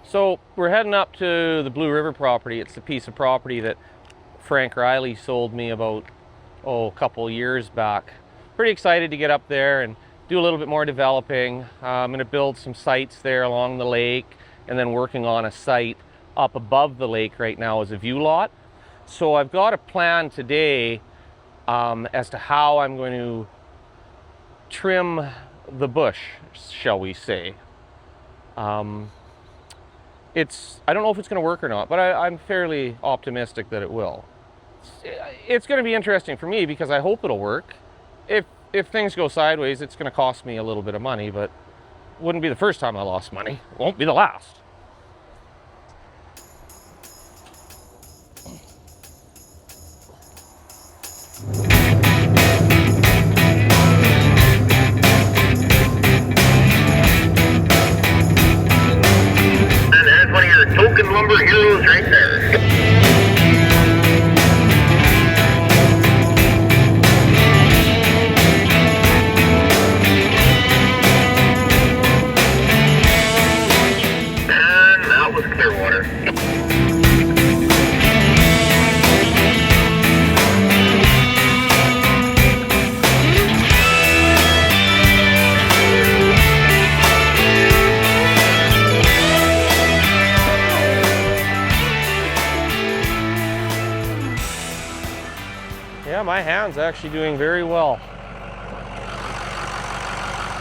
So we're heading up to the Blue River property. It's the piece of property that Frank Riley sold me about, a couple years back. Pretty excited to get up there and do a little bit more developing. I'm going to build some sites there along the lake, and then working on a site up above the lake right now as a view lot. So I've got a plan today as to how I'm going to trim the bush, shall we say. I don't know if it's going to work or not, but I'm fairly optimistic that it will. It's going to be interesting for me because I hope it'll work. If things go sideways, it's going to cost me a little bit of money, but it wouldn't be the first time I lost money. It won't be the last. And there's one of your token lumber heroes right there. Yeah, my hand's actually doing very well.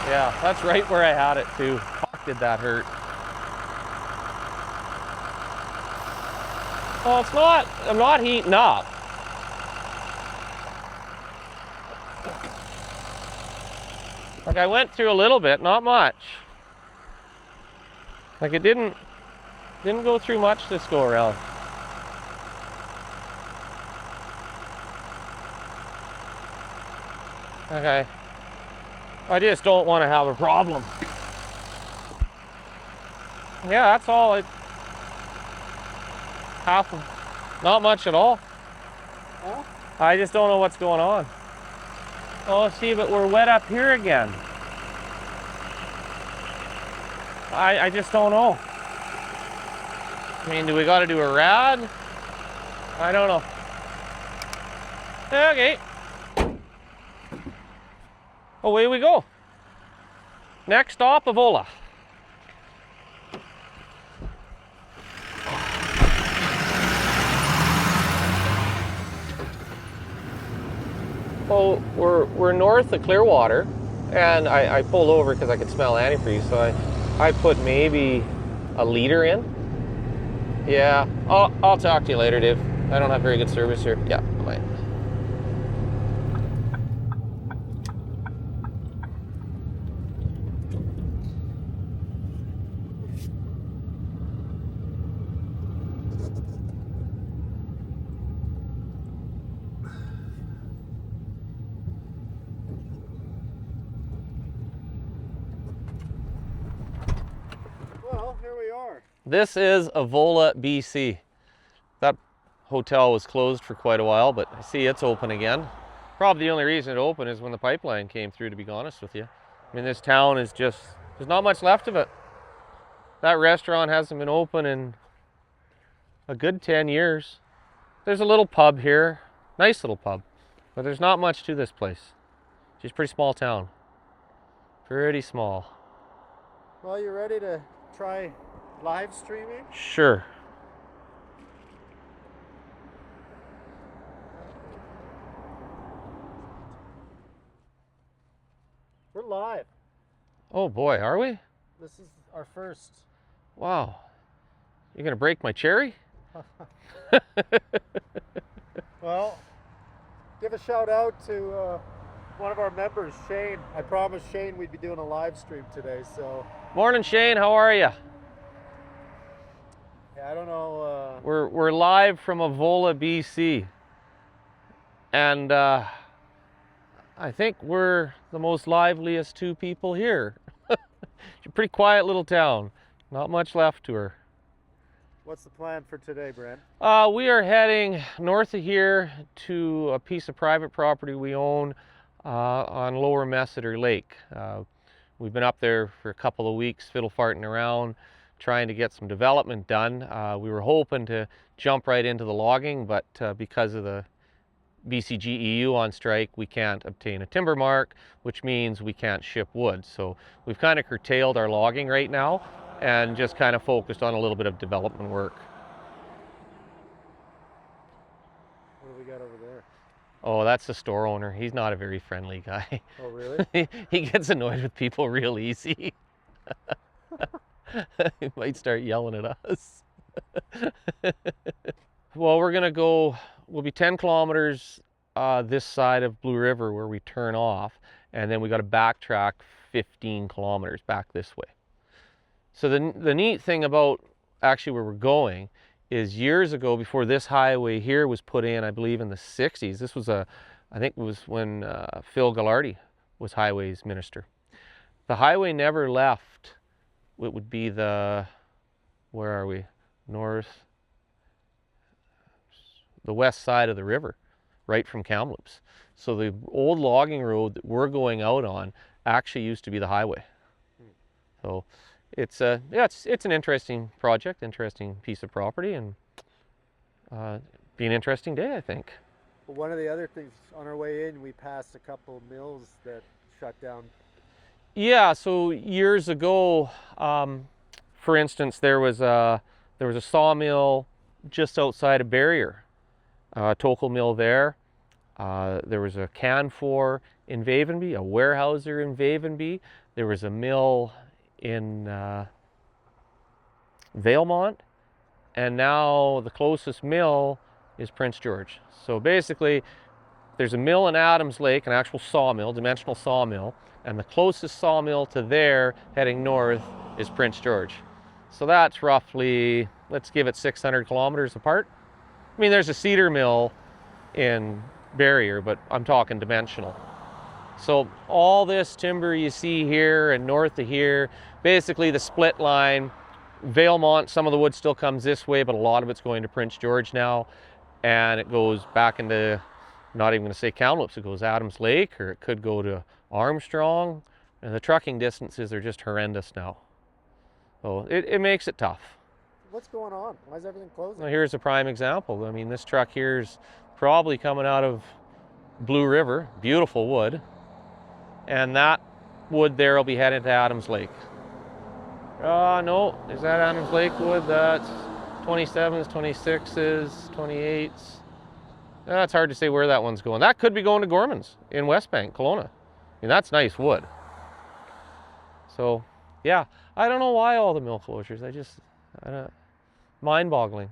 Yeah, that's right where I had it too. Fuck, did that hurt. Well, it's not, I'm not heating up. Like I went through a little bit, not much. Like it didn't go through much this go around. Okay. I just don't want to have a problem. Yeah, that's all. Not much at all. Huh? I just don't know what's going on. Oh, see, but we're wet up here again. I just don't know. I mean, do we got to do a rad? I don't know. Okay. Away we go. Next stop, Avola. Well, we're north of Clearwater, and I pulled over because I could smell antifreeze, so I put maybe a liter in. Yeah, I'll talk to you later, Dave. I don't have very good service here. Yeah, bye. Well, here we are. This is Avola, BC. That hotel was closed for quite a while, but I see it's open again. Probably the only reason it opened is when the pipeline came through, to be honest with you. I mean, this town is just, there's not much left of it. That restaurant hasn't been open in a good 10 years. There's a little pub here, nice little pub, but there's not much to this place. It's just a pretty small town. Pretty small. Well, you ready to try live streaming? Sure. We're live. Oh boy, are we? This is our first. Wow. You're gonna break my cherry? Well, give a shout out to one of our members, Shane. I promised Shane we'd be doing a live stream today, so. Morning, Shane. How are you? Yeah, I don't know. We're live from Avola, BC, and I think we're the most liveliest two people here. It's a pretty quiet little town. Not much left to her. What's the plan for today, Brent? We are heading north of here to a piece of private property we own on Lower Messiter Lake. We've been up there for a couple of weeks, fiddle farting around, trying to get some development done. We were hoping to jump right into the logging, but because of the BCGEU on strike, we can't obtain a timber mark, which means we can't ship wood. So we've kind of curtailed our logging right now and just kind of focused on a little bit of development work. What do we got over there? Oh, that's the store owner. He's not a very friendly guy. Oh, really? He gets annoyed with people real easy. He might start yelling at us. Well, we'll be 10 kilometers this side of Blue River where we turn off, and then we got to backtrack 15 kilometers back this way. So the neat thing about actually where we're going is years ago, before this highway here was put in, I believe in the 60s, this was I think it was when Phil Ghilardi was highways minister. The highway never left. It would be the west side of the river, right from Kamloops. So the old logging road that we're going out on actually used to be the highway. So it's it's an interesting project, interesting piece of property, and be an interesting day, I think. Well, one of the other things, on our way in, we passed a couple mills that shut down. Yeah, so years ago, for instance, there was a sawmill just outside of Barrier, Tokel Mill there. There was a Canfor in Vavenby, a warehouser in Vavenby. There was a mill in Valemont, and now the closest mill is Prince George. So basically, there's a mill in Adams Lake, an actual sawmill, dimensional sawmill, and the closest sawmill to there, heading north, is Prince George. So that's roughly, let's give it 600 kilometers apart. I mean, there's a cedar mill in Barrier, but I'm talking dimensional. So all this timber you see here and north of here, basically the split line, Valemont, some of the wood still comes this way, but a lot of it's going to Prince George now, and it goes back into, not even going to say Kamloops, it goes Adams Lake, or it could go to Armstrong, and the trucking distances are just horrendous now. So it makes it tough. What's going on? Why is everything closing? Well, here's a prime example. I mean, this truck here's probably coming out of Blue River, beautiful wood, and that wood there will be headed to Adams Lake. No, is that Adams Lake wood? That's 27s, 26s, 28s. It's hard to say where that one's going. That could be going to Gorman's in West Bank, Kelowna. I mean, that's nice wood. So, yeah, I don't know why all the mill closures. I don't, mind-boggling.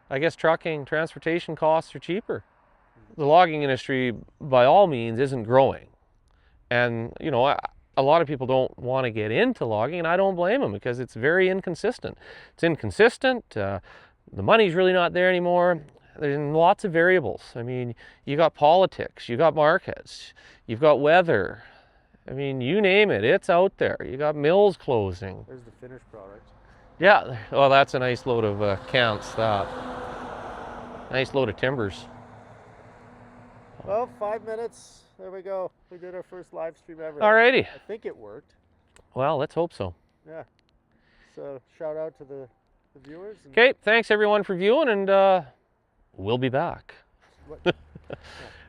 I guess trucking, transportation costs are cheaper. The logging industry, by all means, isn't growing. And, you know, a lot of people don't want to get into logging, and I don't blame them, because it's very inconsistent. It's inconsistent. The money's really not there anymore. There's lots of variables. I mean, you got politics, you got markets, you've got weather. I mean, you name it, it's out there. You got mills closing. There's the finished product. Yeah, well, that's a nice load of cants, that. Nice load of timbers. Well, 5 minutes. There we go. We did our first live stream ever. Alrighty. I think it worked. Well, let's hope so. Yeah. So shout out to the viewers. Okay, thanks everyone for viewing, and we'll be back.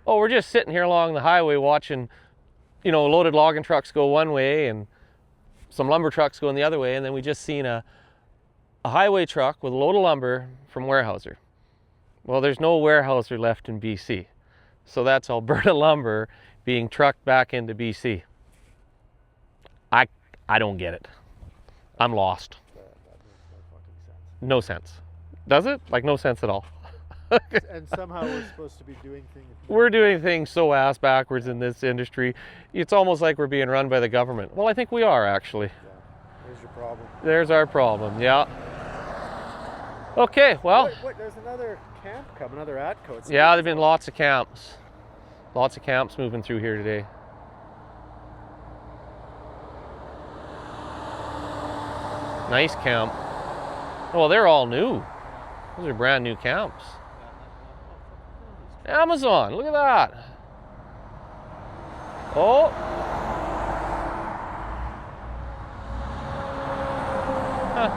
Oh, we're just sitting here along the highway watching, you know, loaded logging trucks go one way and some lumber trucks going the other way, and then we just seen a highway truck with a load of lumber from Warehouser. Well, there's no Warehouser left in BC. So that's Alberta lumber being trucked back into BC. I don't get it. I'm lost. That makes no fucking sense. No sense. Does it? Like, no sense at all. And somehow we're supposed to be doing things. We're doing things so ass backwards in this industry. It's almost like we're being run by the government. Well, I think we are, actually. Yeah. There's your problem. There's our problem, yeah. Okay, well. Wait, there's another camp coming, another ATCO. Yeah, there've been lots of camps. Lots of camps moving through here today. Nice camp. Well, they're all new. Those are brand new camps. Amazon, look at that. Oh. Huh.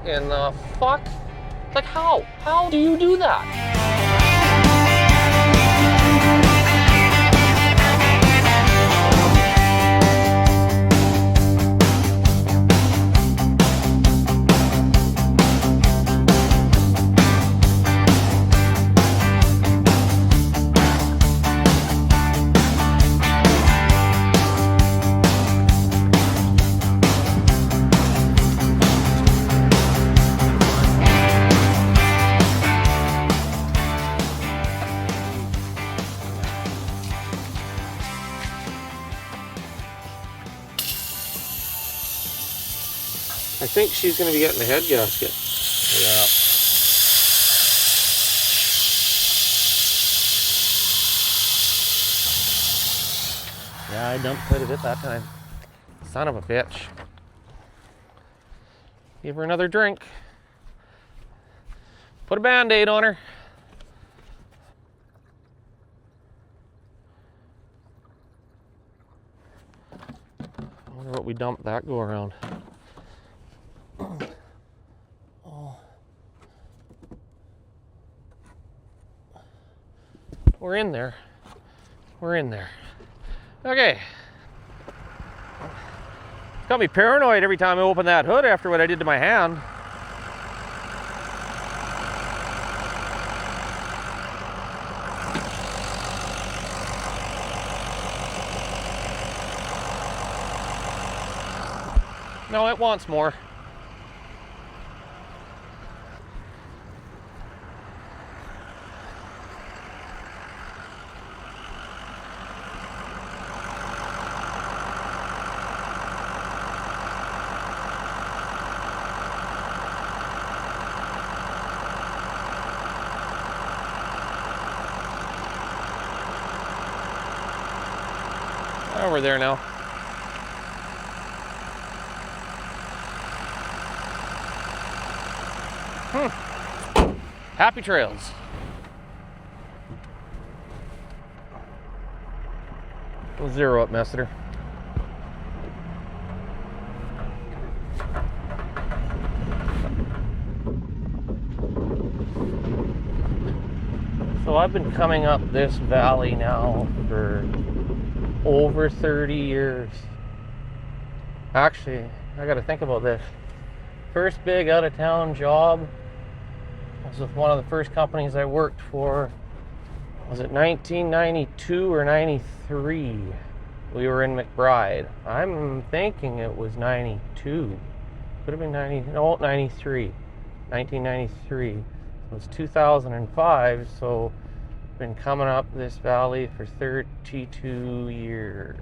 in the fuck? Like, how? How do you do that? I think she's going to be getting the head gasket. Yeah. Yeah, I dumped quite a bit that time. Son of a bitch. Give her another drink. Put a Band-Aid on her. I wonder what we dumped that go around. Oh. We're in there. We're in there. Okay. It's got me paranoid every time I open that hood after what I did to my hand. No, it wants more. Oh, we're there now. Happy trails. We'll zero up, Messeter. So I've been coming up this valley now for over 30 years. Actually, I gotta think about this. First big out-of-town job was with one of the first companies I worked for. Was it 1992 or 93? We were in McBride. I'm thinking it was 92. Could have been 93. 1993. It was 2005, so been coming up this valley for 32 years.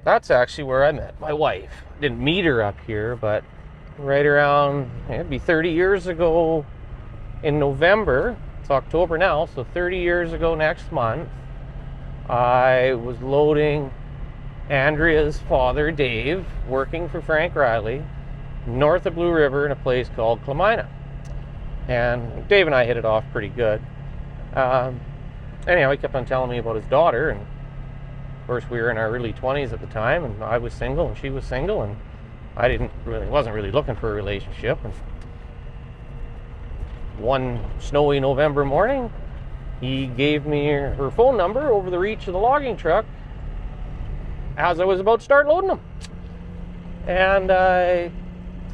That's actually where I met my wife. Didn't meet her up here, but right around, it'd be 30 years ago in November. It's October now, so 30 years ago next month, I was loading Andrea's father, Dave, working for Frank Riley, north of Blue River in a place called Clemina. And Dave and I hit it off pretty good. Anyhow, he kept on telling me about his daughter, and of course we were in our early 20s at the time, and I was single and she was single, and I wasn't really looking for a relationship. And one snowy November morning, he gave me her phone number over the reach of the logging truck as I was about to start loading them. And I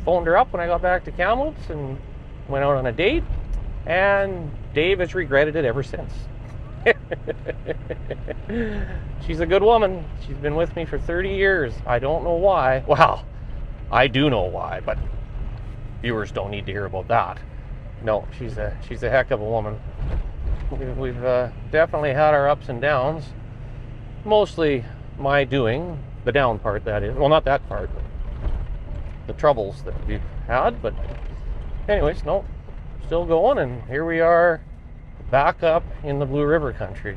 phoned her up when I got back to Kamloops and went out on a date, and Dave has regretted it ever since. She's a good woman. She's been with me for 30 years. I don't know why. Well, I do know why, but viewers don't need to hear about that. No, she's a heck of a woman. We've definitely had our ups and downs. Mostly my doing, the down part that is. Well, not that part, but the troubles that we've had. But anyways, no, still going, and here we are back up in the Blue River country.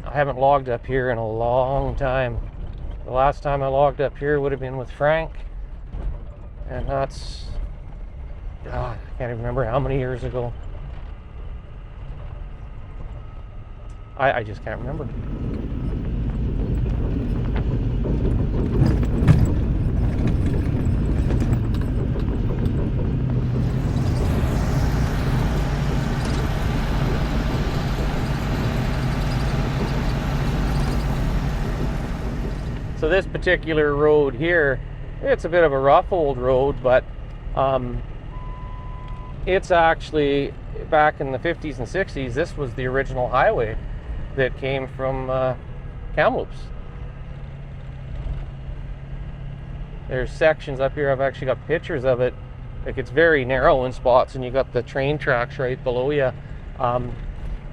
I haven't logged up here in a long time. The last time I logged up here would have been with Frank, and that's, God, I can't even remember how many years ago. I just can't remember. So this particular road here, it's a bit of a rough old road, but it's actually, back in the 50s and 60s, this was the original highway that came from Kamloops. There's sections up here, I've actually got pictures of it. Like, it's very narrow in spots, and you got the train tracks right below you.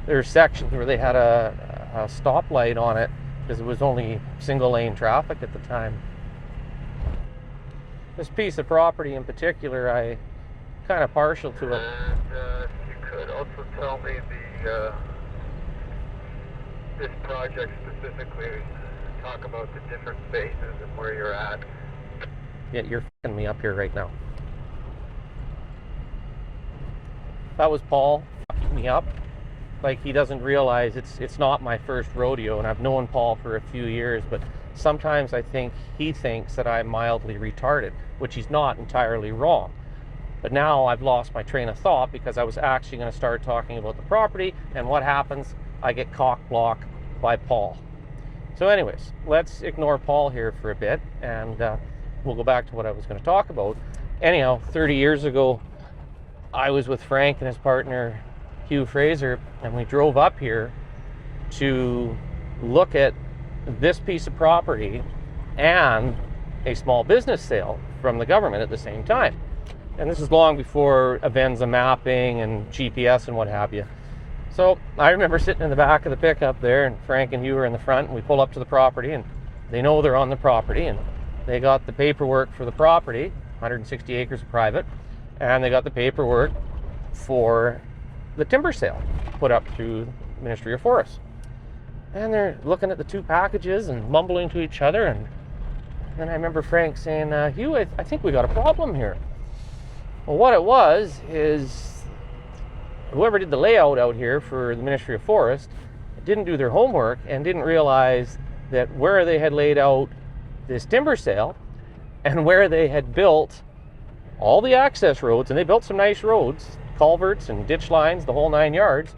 There's sections where they had a stoplight on it because it was only single lane traffic at the time. This piece of property in particular, I kind of partial to it. And if you could also tell me this project specifically, talk about the different phases and where you're at. Yeah, you're f***ing me up here right now. That was Paul f***ing me up. Like, he doesn't realize it's not my first rodeo, and I've known Paul for a few years, but sometimes I think he thinks that I'm mildly retarded, which he's not entirely wrong. But now I've lost my train of thought because I was actually going to start talking about the property, and what happens? I get cock-blocked by Paul. So anyways, let's ignore Paul here for a bit, and we'll go back to what I was going to talk about. Anyhow, 30 years ago, I was with Frank and his partner, Hugh Fraser, and we drove up here to look at this piece of property and a small business sale from the government at the same time. And this is long before Avenza mapping and GPS and what have you. So I remember sitting in the back of the pickup there, and Frank and Hugh were in the front, and we pull up to the property, and they know they're on the property, and they got the paperwork for the property, 160 acres of private, and they got the paperwork for the timber sale put up through the Ministry of Forests. And they're looking at the two packages and mumbling to each other, and then I remember Frank saying, Hugh, I think we got a problem here. Well, what it was is whoever did the layout out here for the Ministry of Forest didn't do their homework and didn't realize that where they had laid out this timber sale and where they had built all the access roads, and they built some nice roads, culverts and ditch lines, the whole 9 yards,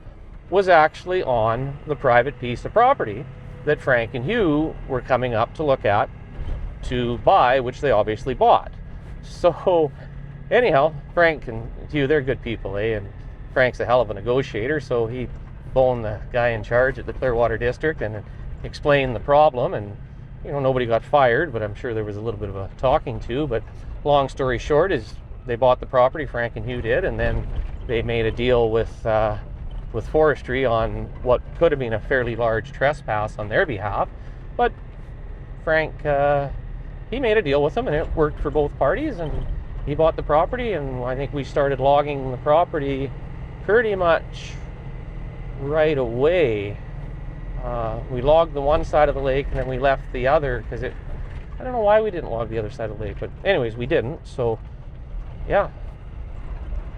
was actually on the private piece of property that Frank and Hugh were coming up to look at to buy, which they obviously bought. So anyhow, Frank and Hugh, they're good people, eh? And Frank's a hell of a negotiator, so he phoned the guy in charge at the Clearwater District and explained the problem, and you know, nobody got fired, but I'm sure there was a little bit of a talking to. But long story short is they bought the property, Frank and Hugh did, and then they made a deal with forestry on what could have been a fairly large trespass on their behalf. But Frank, he made a deal with them, and it worked for both parties, and he bought the property, and I think we started logging the property pretty much right away. We logged the one side of the lake, and then we left the other because I don't know why we didn't log the other side of the lake, but anyways, we didn't. So yeah,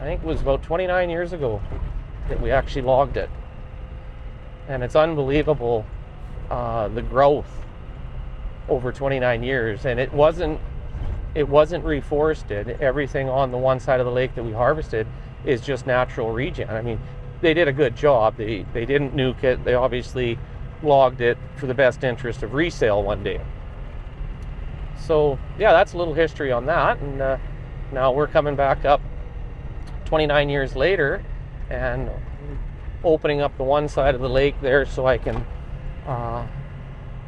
I think it was about 29 years ago that we actually logged it. And it's unbelievable, the growth over 29 years. And it wasn't reforested. Everything on the one side of the lake that we harvested is just natural regen. I mean, they did a good job. They didn't nuke it. They obviously logged it for the best interest of resale one day. So yeah, that's a little history on that. And now we're coming back up 29 years later and opening up the one side of the lake there so I can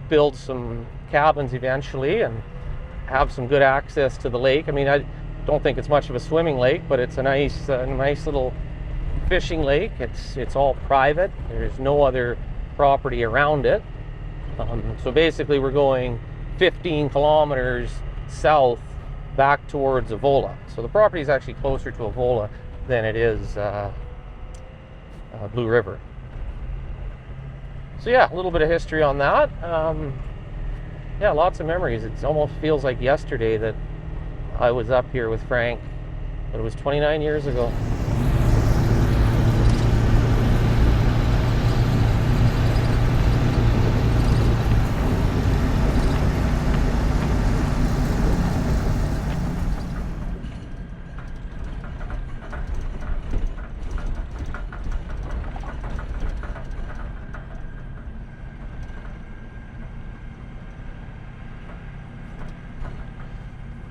build some cabins eventually and have some good access to the lake. I mean, I don't think it's much of a swimming lake, but it's a nice little fishing lake. It's all private. There's no other property around it. So basically we're going 15 kilometers south back towards Avola. So the property is actually closer to Avola than it is Blue River. So yeah, a little bit of history on that. Yeah, lots of memories. It almost feels like yesterday that I was up here with Frank, but it was 29 years ago.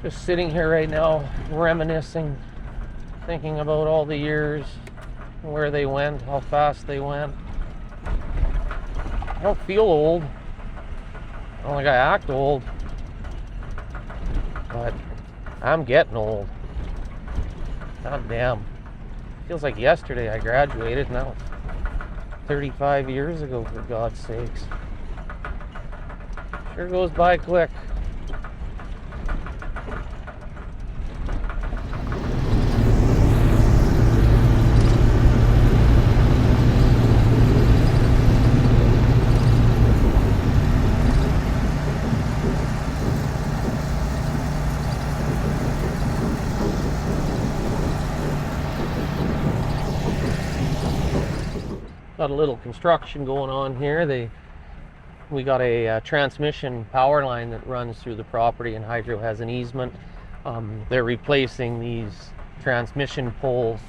Just sitting here right now, reminiscing, thinking about all the years, where they went, how fast they went. I don't feel old. I don't think I act old. But I'm getting old. God damn. Feels like yesterday I graduated, and that was 35 years ago, for God's sakes. Sure goes by quick. Got a little construction going on here. We got a transmission power line that runs through the property, and Hydro has an easement. They're replacing these transmission poles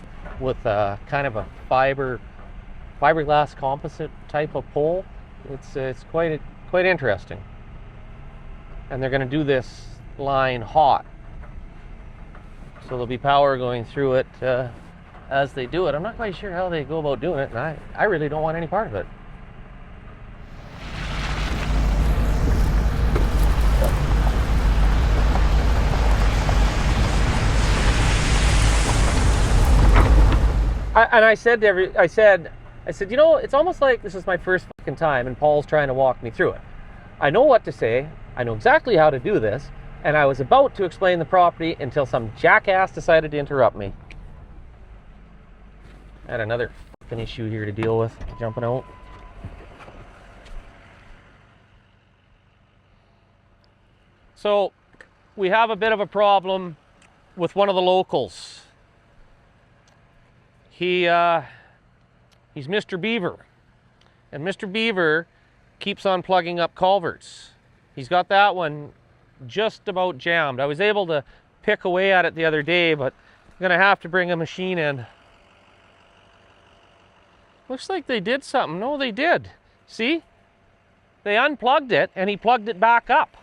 with a kind of a fiberglass composite type of pole. It's quite interesting. And they're going to do this line hot, so there'll be power going through it as they do it. I'm not quite sure how they go about doing it, and I really don't want any part of it. I said, you know, it's almost like this is my first fucking time, and Paul's trying to walk me through it. I know what to say. I know exactly how to do this, and I was about to explain the property until some jackass decided to interrupt me. I had another fucking issue here to deal with, jumping out. So, we have a bit of a problem with one of the locals. He's Mr. Beaver, and Mr. Beaver keeps on plugging up culverts. He's got that one just about jammed. I was able to pick away at it the other day, but I'm gonna have to bring a machine in. Looks like they did something. No, they did. See? They unplugged it, and he plugged it back up.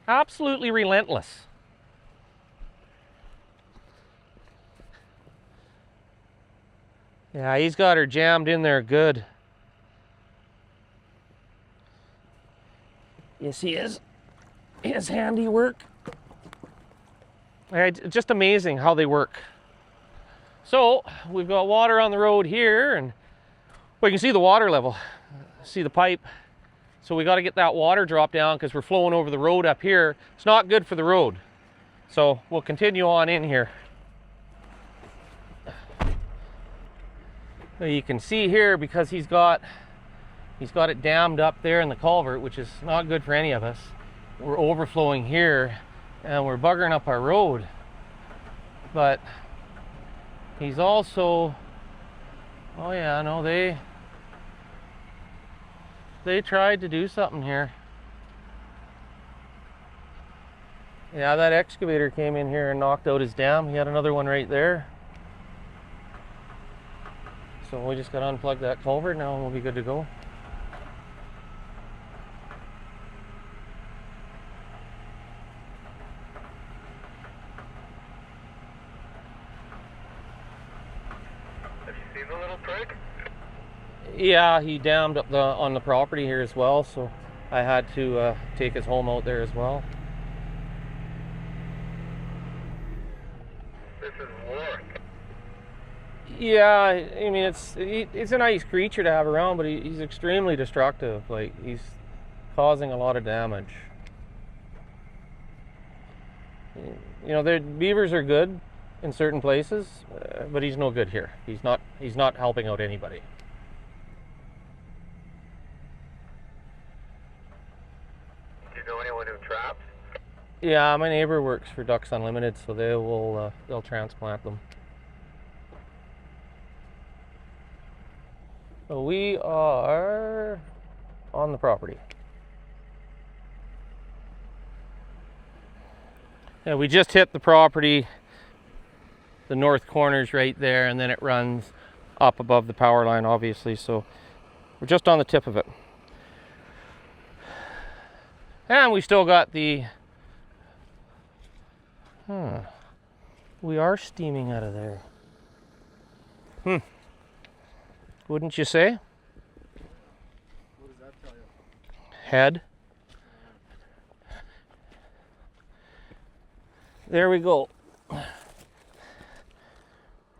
Absolutely relentless. Yeah, he's got her jammed in there good. You see his handiwork? It's just amazing how they work. So, we've got water on the road here, and we can see the water level. See the pipe. So we got to get that water dropped down because we're flowing over the road up here. It's not good for the road. So we'll continue on in here. Now you can see here, because he's got it dammed up there in the culvert, which is not good for any of us. We're overflowing here, and we're buggering up our road. But he's also, oh yeah, no, they tried to do something here. Yeah, that excavator came in here and knocked out his dam. He had another one right there. So we just got to unplug that culvert now and we'll be good to go. Have you seen the little prick? Yeah, he dammed up on the property here as well, so I had to take his home out there as well. This is war. Yeah, I mean, it's a nice creature to have around, but he's extremely destructive. Like, he's causing a lot of damage. You know, the beavers are good in certain places, but he's no good here. He's not helping out anybody. Do you know anyone who traps? Yeah, my neighbor works for Ducks Unlimited, so they'll transplant them. So we are on the property. Yeah, we just hit the property. The north corner's right there, and then it runs up above the power line, obviously, so we're just on the tip of it. And we still got the Huh. We are steaming out of there. Wouldn't you say? What does that tell you? Head. There we go.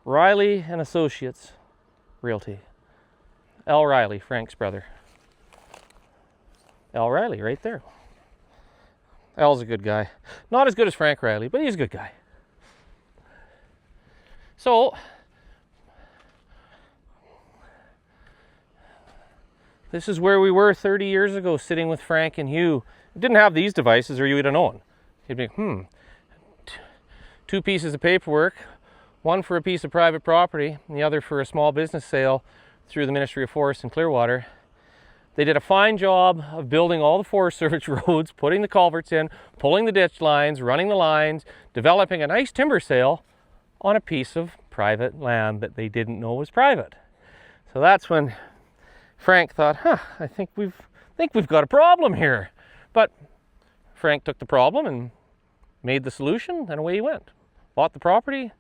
Riley and Associates Realty. Al Riley, Frank's brother. Al Riley, right there. Al's a good guy. Not as good as Frank Riley, but he's a good guy. So, this is where we were 30 years ago, sitting with Frank and Hugh. We didn't have these devices, or you would have known. You'd be, two pieces of paperwork, one for a piece of private property, and the other for a small business sale through the Ministry of Forests in Clearwater. They did a fine job of building all the Forest Service roads, putting the culverts in, pulling the ditch lines, running the lines, developing a nice timber sale on a piece of private land that they didn't know was private. So that's when Frank thought, I think we've got a problem here. But Frank took the problem and made the solution, and away he went. Bought the property,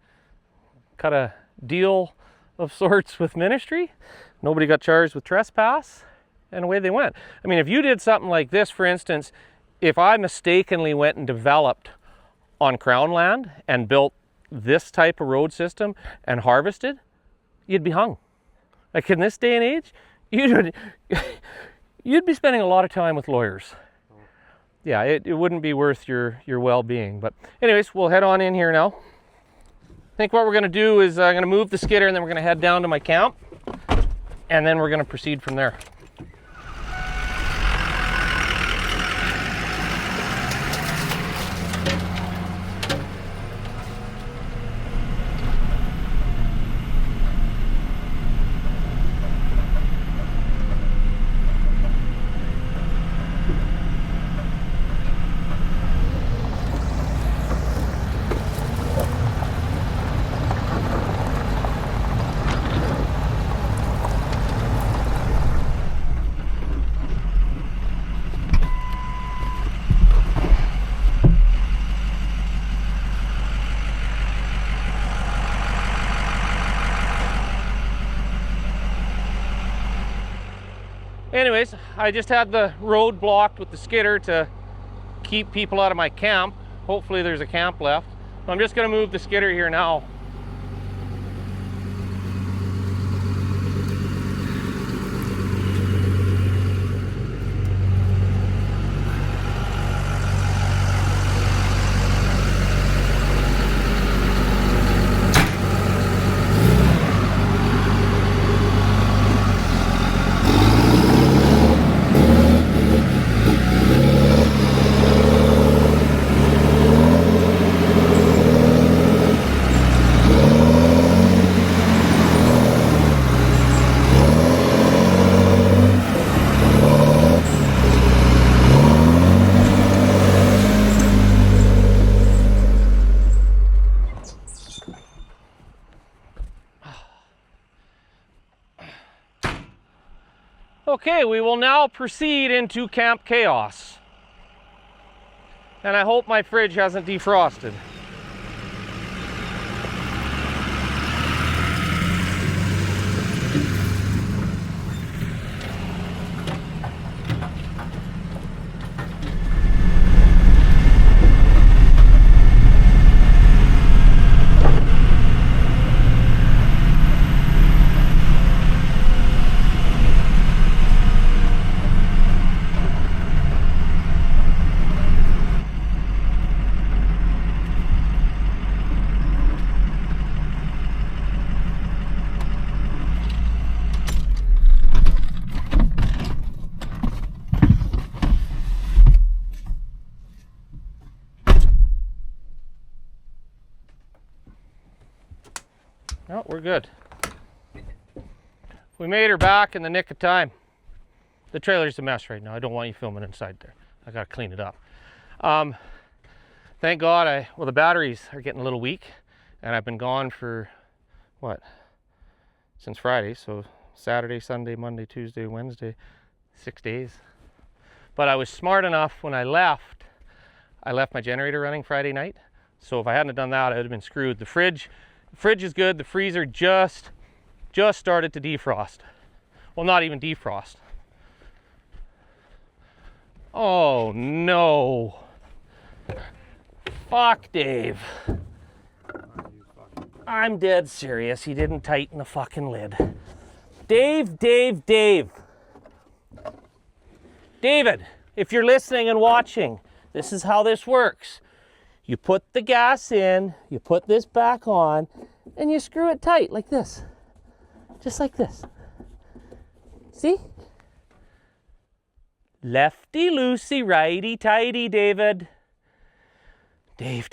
cut a deal of sorts with Ministry. Nobody got charged with trespass, and away they went. I mean, if you did something like this, for instance, if I mistakenly went and developed on Crown land and built this type of road system and harvested, you'd be hung. Like in this day and age, you'd be spending a lot of time with lawyers. Yeah, it wouldn't be worth your well-being. But anyways, we'll head on in here now. I think what we're going to do is I'm going to move the skidder, and then we're going to head down to my camp, and then we're going to proceed from there. Anyways, I just had the road blocked with the skidder to keep people out of my camp. Hopefully there's a camp left. I'm just going to move the skidder here now. Okay, we will now proceed into Camp Chaos. And I hope my fridge hasn't defrosted. No, we're good. We made her back in the nick of time. The trailer's a mess right now. I don't want you filming inside there. I gotta clean it up. Thank God the batteries are getting a little weak, and I've been gone for, since Friday, so Saturday, Sunday, Monday, Tuesday, Wednesday, 6 days. But I was smart enough when I left my generator running Friday night. So if I hadn't done that, I would have been screwed. The fridge is good. The freezer just started to defrost. Well, not even defrost. Oh no. Fuck Dave. I'm dead serious. He didn't tighten the fucking lid. Dave. David, if you're listening and watching, this is how this works. You put the gas in, you put this back on, and you screw it tight like this. Just like this. See? Lefty loosey, righty tighty, David. Dave.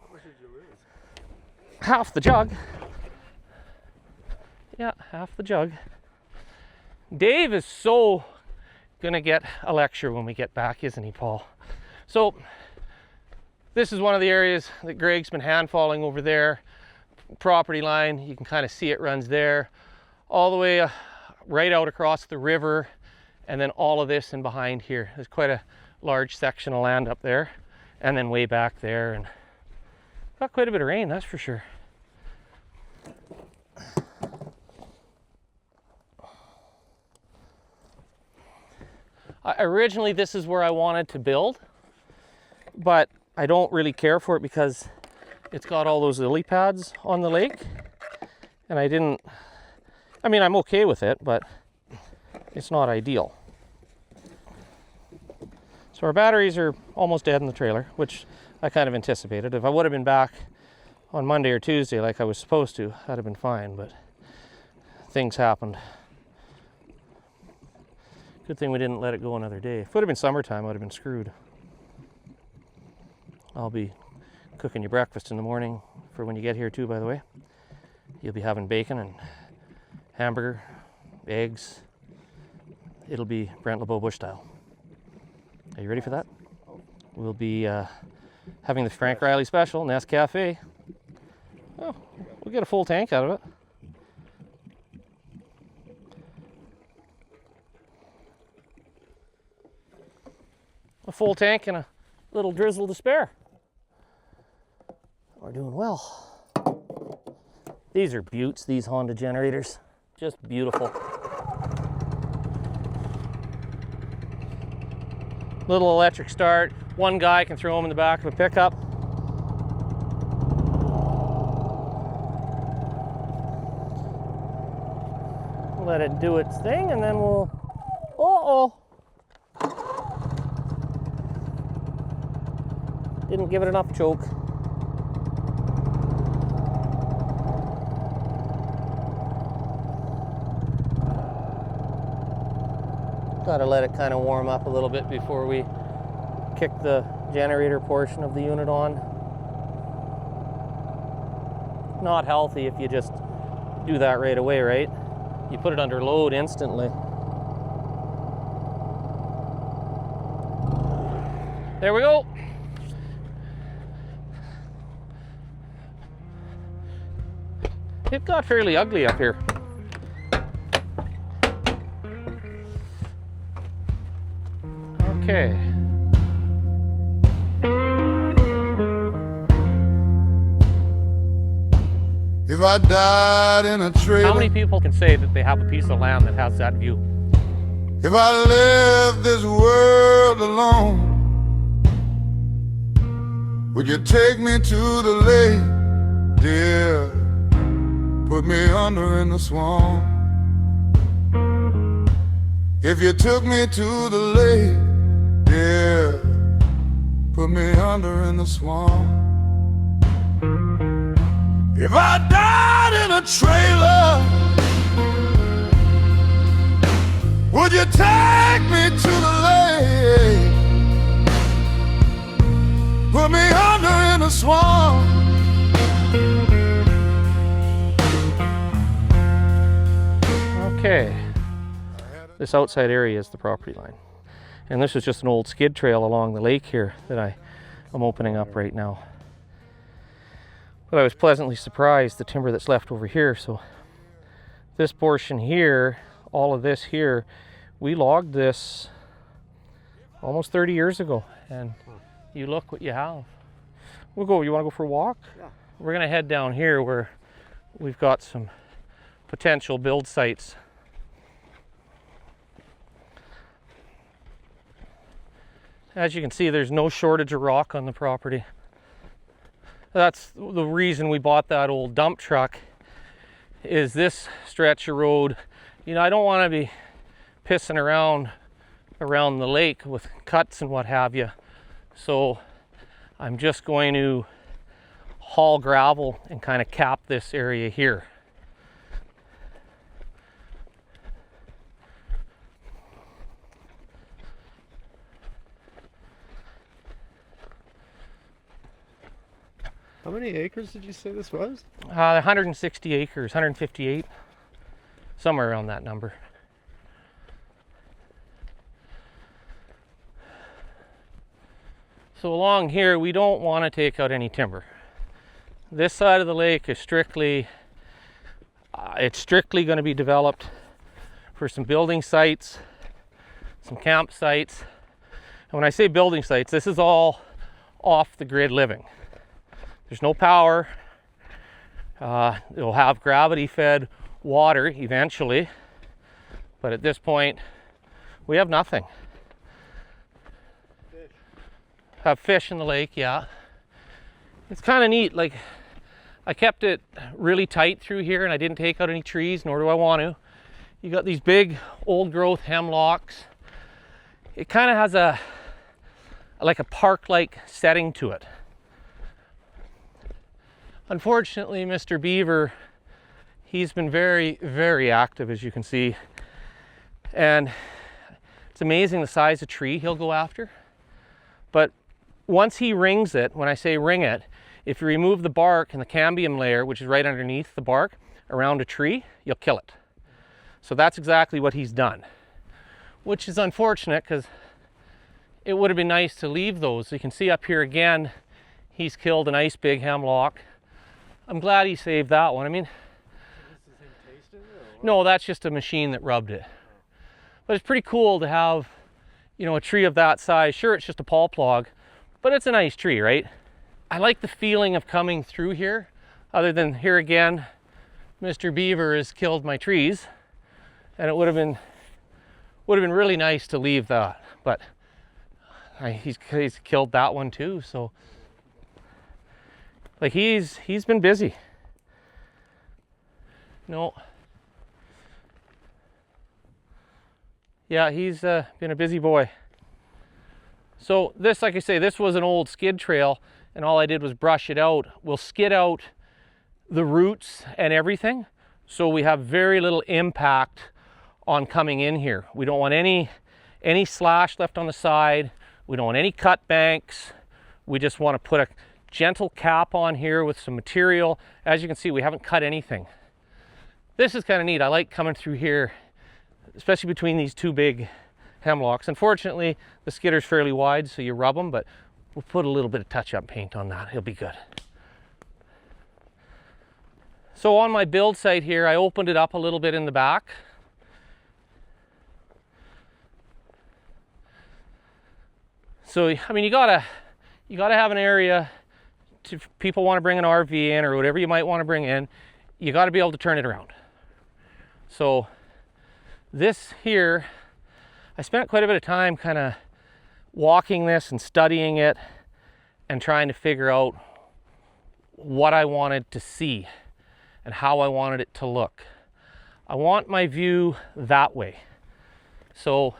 How much did you lose? Half the jug. Yeah, half the jug. Dave is so gonna get a lecture when we get back, isn't he, Paul? So this is one of the areas that Greg's been hand falling over there. Property line, you can kind of see it runs there, all the way right out across the river, and then all of this in behind here. There's quite a large section of land up there, and then way back there, and got quite a bit of rain, that's for sure. Originally, this is where I wanted to build, but I don't really care for it because it's got all those lily pads on the lake, and I'm okay with it, but it's not ideal. So our batteries are almost dead in the trailer, which I kind of anticipated. If I would have been back on Monday or Tuesday like I was supposed to, that'd have been fine, but things happened. Good thing we didn't let it go another day. If it would have been summertime, I would have been screwed. I'll be cooking you breakfast in the morning for when you get here too, by the way. You'll be having bacon and hamburger, eggs. It'll be Brent Lebeau bush style. Are you ready for that? We'll be having the Frank Riley special, Nescafe. Oh, we'll get a full tank out of it. A full tank and a little drizzle to spare. We're doing well. These are beauts, these Honda generators. Just beautiful. Little electric start. One guy can throw them in the back of a pickup. Let it do its thing and then we'll... Uh-oh! Didn't give it enough choke. Gotta let it kind of warm up a little bit before we kick the generator portion of the unit on. Not healthy if you just do that right away, right? You put it under load instantly. There we go. It got fairly ugly up here. Okay. If I died in a trailer, How many people can say that they have a piece of land that has that view? if I left this world alone, would you take me to the lake, dear? Put me under in the swamp. If you took me to the lake, dear, put me under in the swamp. If I died in a trailer, would you take me to the lake? Put me under in the swamp. Okay, this outside area is the property line. And this is just an old skid trail along the lake here that I'm opening up right now. But I was pleasantly surprised, the timber that's left over here. So this portion here, all of this here, we logged this almost 30 years ago. And you look what you have. We'll go, you wanna go for a walk? Yeah. We're gonna head down here where we've got some potential build sites. As you can see, there's no shortage of rock on the property. That's the reason we bought that old dump truck, is this stretch of road. You know, I don't want to be pissing around the lake with cuts and what have you. So I'm just going to haul gravel and kind of cap this area here. How many acres did you say this was? 160 acres, 158, somewhere around that number. So along here, we don't want to take out any timber. This side of the lake is strictly, it's strictly going to be developed for some building sites, some campsites. And when I say building sites, this is all off the grid living. There's no power. It'll have gravity fed water eventually, but at this point we have nothing. Fish. Have fish in the lake, yeah. It's kind of neat. Like, I kept it really tight through here and I didn't take out any trees, nor do I want to. You got these big old growth hemlocks. It kind of has a like a park-like setting to it. Unfortunately, Mr. Beaver, he's been very, very active, as you can see. And it's amazing the size of tree he'll go after. But once he rings it, when I say ring it, if you remove the bark and the cambium layer, which is right underneath the bark, around a tree, you'll kill it. So that's exactly what he's done. Which is unfortunate, because it would have been nice to leave those. So you can see up here again, he's killed a nice big hemlock. I'm glad he saved that one. I mean, This is him tasting it, or what? no, that's just a machine that rubbed it. But it's pretty cool to have, you know, a tree of that size. Sure, it's just a paw plug, but it's a nice tree, right? I like the feeling of coming through here. Other than here again, Mr. Beaver has killed my trees, and it would have been really nice to leave that. But he's killed that one too, so. Like he's been busy. No. Yeah, he's been a busy boy. So this, like I say, this was an old skid trail, and all I did was brush it out. We'll skid out the roots and everything, so we have very little impact on coming in here. We don't want any slash left on the side. We don't want any cut banks. We just want to put a gentle cap on here with some material. As you can see, we haven't cut anything. This is kind of neat. I like coming through here, especially between these two big hemlocks. Unfortunately, the skidder's fairly wide, so you rub them, but we'll put a little bit of touch-up paint on that. It'll be good. So on my build site here, I opened it up a little bit in the back. So, I mean, you gotta have an area. If people want to bring an RV in or whatever you might want to bring in, you got to be able to turn it around. So this here, I spent quite a bit of time kind of walking this and studying it and trying to figure out what I wanted to see and how I wanted it to look. I want my view that way. So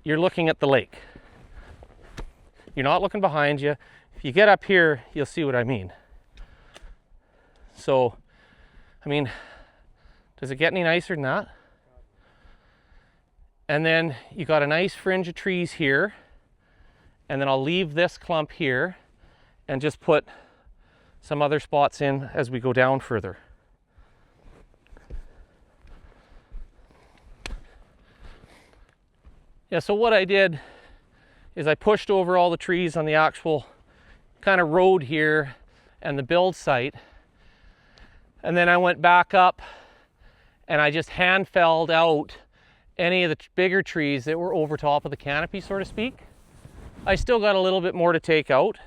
you're looking at the lake. You're not looking behind you. If you get up here, you'll see what I mean. So, I mean, does it get any nicer than that? And then you got a nice fringe of trees here, and then I'll leave this clump here and just put some other spots in as we go down further. Yeah, so what I did is I pushed over all the trees on the actual kind of road here and the build site, and then I went back up and I just hand felled out any of the bigger trees that were over top of the canopy, so to speak. I still got a little bit more to take out.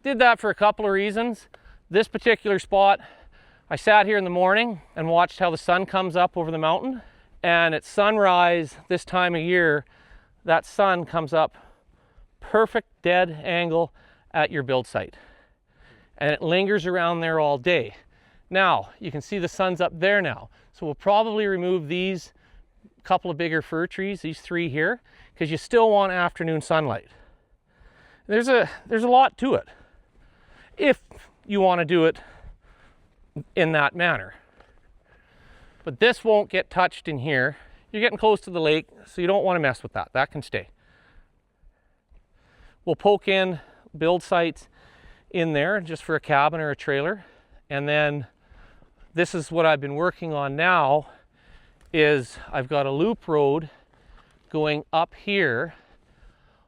Did that for a couple of reasons. This particular spot, I sat here in the morning and watched how the sun comes up over the mountain, and at sunrise this time of year, that sun comes up perfect dead angle at your build site, and it lingers around there all day. Now you can see the sun's up there now, so we'll probably remove these couple of bigger fir trees, these 3 here, because you still want afternoon sunlight. There's a lot to it if you want to do it in that manner. But this won't get touched in here. You're getting close to the lake, so you don't want to mess with that. That can stay. We'll poke in build sites in there just for a cabin or a trailer. And then this is what I've been working on now, is I've got a loop road going up here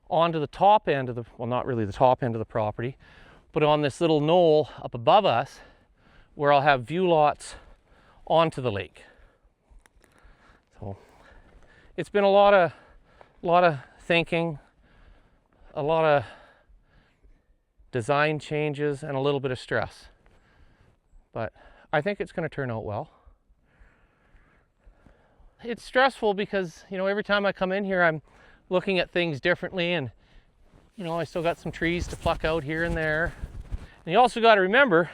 onto the top end of the, well, not really the top end of the property, but on this little knoll up above us where I'll have view lots onto the lake. So it's been a lot of thinking, a lot of design changes, and a little bit of stress. But I think it's going to turn out well. It's stressful because, you know, every time I come in here, I'm looking at things differently, and, you know, I still got some trees to pluck out here and there. And you also got to remember,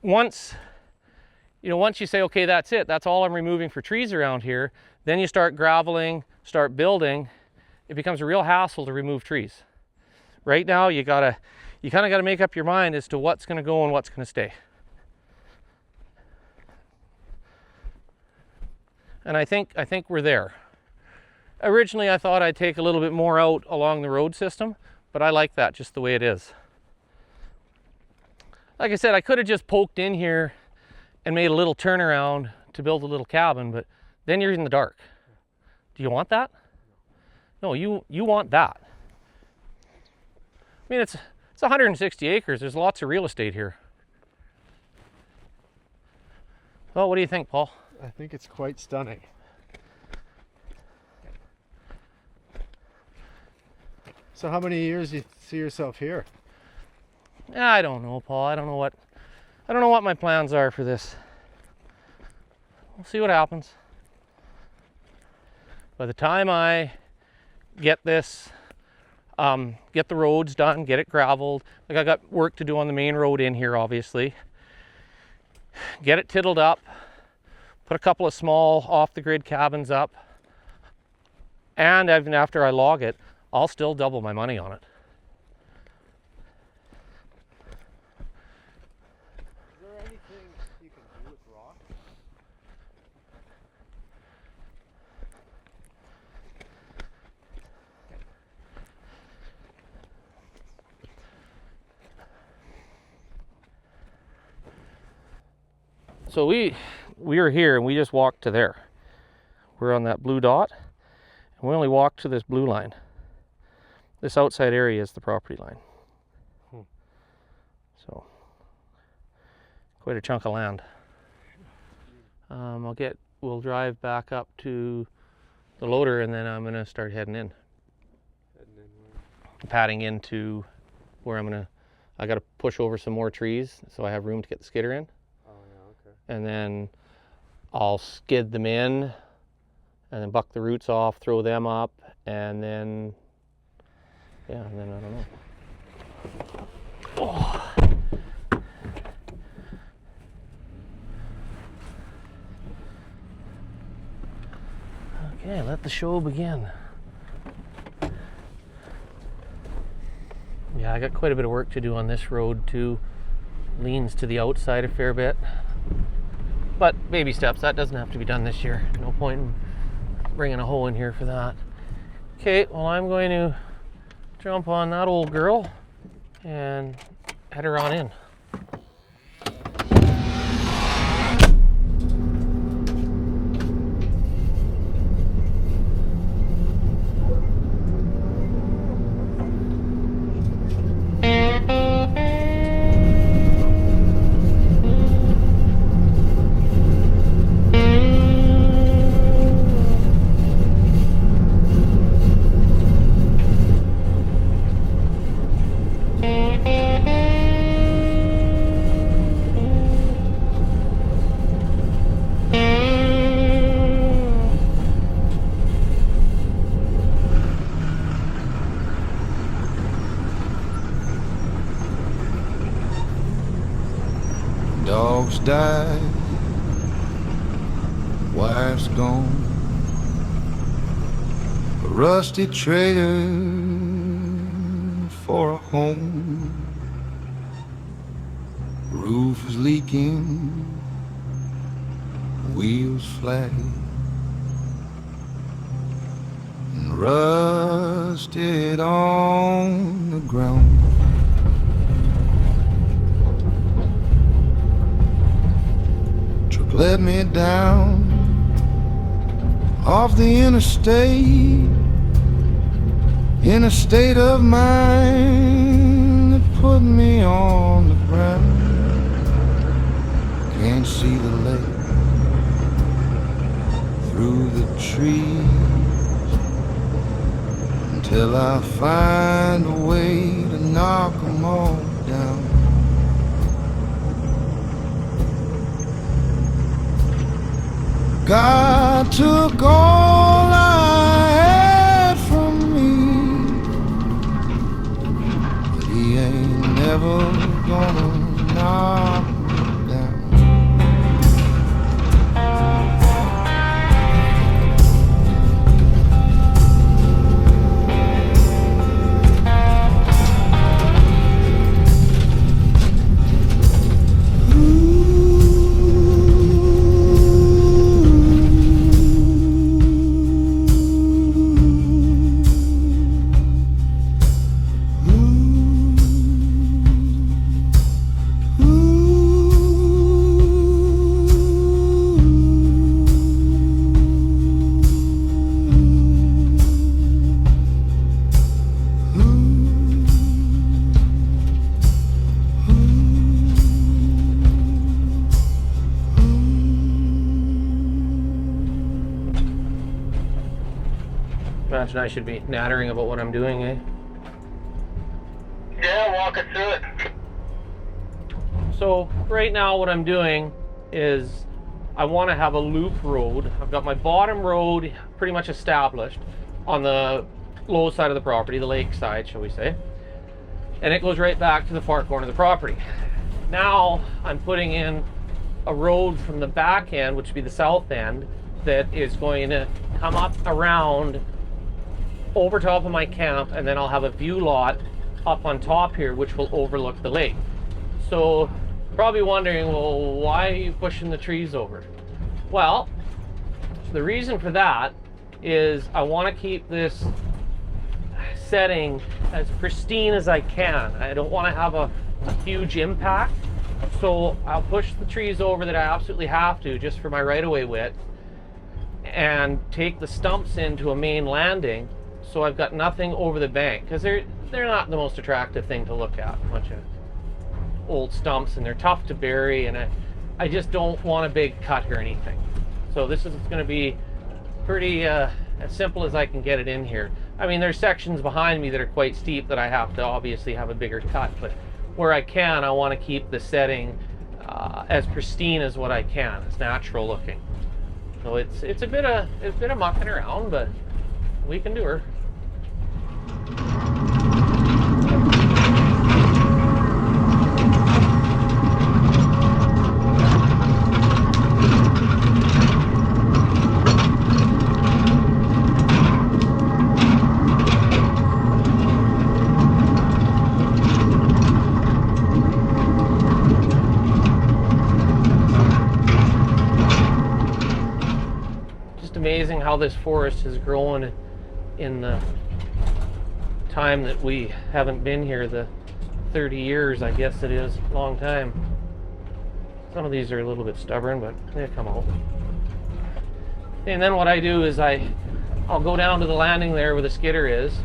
once you say, okay, that's it, that's all I'm removing for trees around here, then you start graveling, start building, it becomes a real hassle to remove trees. Right now, you kind of got to make up your mind as to what's going to go and what's going to stay. And I think we're there. Originally, I thought I'd take a little bit more out along the road system, but I like that just the way it is. Like I said, I could have just poked in here and made a little turnaround to build a little cabin, but then you're in the dark. Do you want that? No, you want that. I mean, it's 160 acres. There's lots of real estate here. Well, what do you think, Paul? I think it's quite stunning. So how many years do you see yourself here? I don't know, Paul. I don't know what my plans are for this. We'll see what happens. By the time I get this, get the roads done, get it graveled, like I got work to do on the main road in here, obviously. Get it tiddled up, put a couple of small off-the-grid cabins up, and even after I log it, I'll still double my money on it. Is there anything you can do with rock? So we are here and we just walked to there. We're on that blue dot, and we only walked to this blue line. This outside area is the property line. So quite a chunk of land. We'll drive back up to the loader, and then I'm gonna start heading in. Padding into where I gotta push over some more trees so I have room to get the skidder in. Oh yeah, okay. And then I'll skid them in and then buck the roots off, throw them up, and then, yeah, and then I don't know. Oh. Okay, let the show begin. Yeah, I got quite a bit of work to do on this road too. Leans to the outside a fair bit. But baby steps, that doesn't have to be done this year. No point in bringing a hoe in here for that. Okay, well, I'm going to jump on that old girl and head her on in. Dogs died, wife's gone. A rusty trailer for a home. Roof is leaking, wheels flat, and rusted on the ground. Truck let me down off the interstate, in a state of mind that put me on the ground. Can't see the lake through the trees until I find a way to knock them all down. God took all I had from me, but he ain't never gonna knock me down. Imagine I should be nattering about what I'm doing, eh? Yeah, walk us through it. So right now what I'm doing is I want to have a loop road. I've got my bottom road pretty much established on the low side of the property, the lake side, shall we say. And it goes right back to the far corner of the property. Now I'm putting in a road from the back end, which would be the south end, that is going to come up around over top of my camp, and then I'll have a view lot up on top here which will overlook the lake. So probably wondering, well, why are you pushing the trees over? Well, the reason for that is I want to keep this setting as pristine as I can. I don't want to have a huge impact, so I'll push the trees over that I absolutely have to just for my right-of-way width, and take the stumps into a main landing so I've got nothing over the bank, because they're not the most attractive thing to look at, a bunch of old stumps, and they're tough to bury, and I just don't want a big cut or anything. So this is going to be pretty as simple as I can get it in here. I mean, there's sections behind me that are quite steep that I have to obviously have a bigger cut, but where I can, I want to keep the setting as pristine as what I can, as natural looking. So it's a bit of mucking around, but we can do her. Amazing how this forest has grown in the time that we haven't been here, the 30 years I guess it is, long time. Some of these are a little bit stubborn, but they come out. And then what I do is I'll go down to the landing there where the skidder is,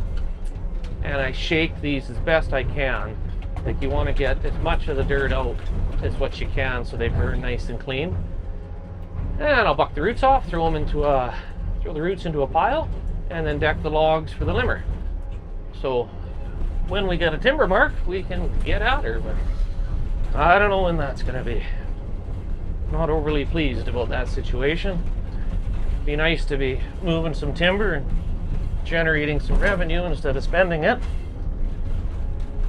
and I shake these as best I can. Like, you want to get as much of the dirt out as what you can so they burn nice and clean. And I'll buck the roots off, throw the roots into a pile, and then deck the logs for the limmer. So when we get a timber mark, we can get at her, but I don't know when that's going to be. Not overly pleased about that situation. It'd be nice to be moving some timber and generating some revenue instead of spending it.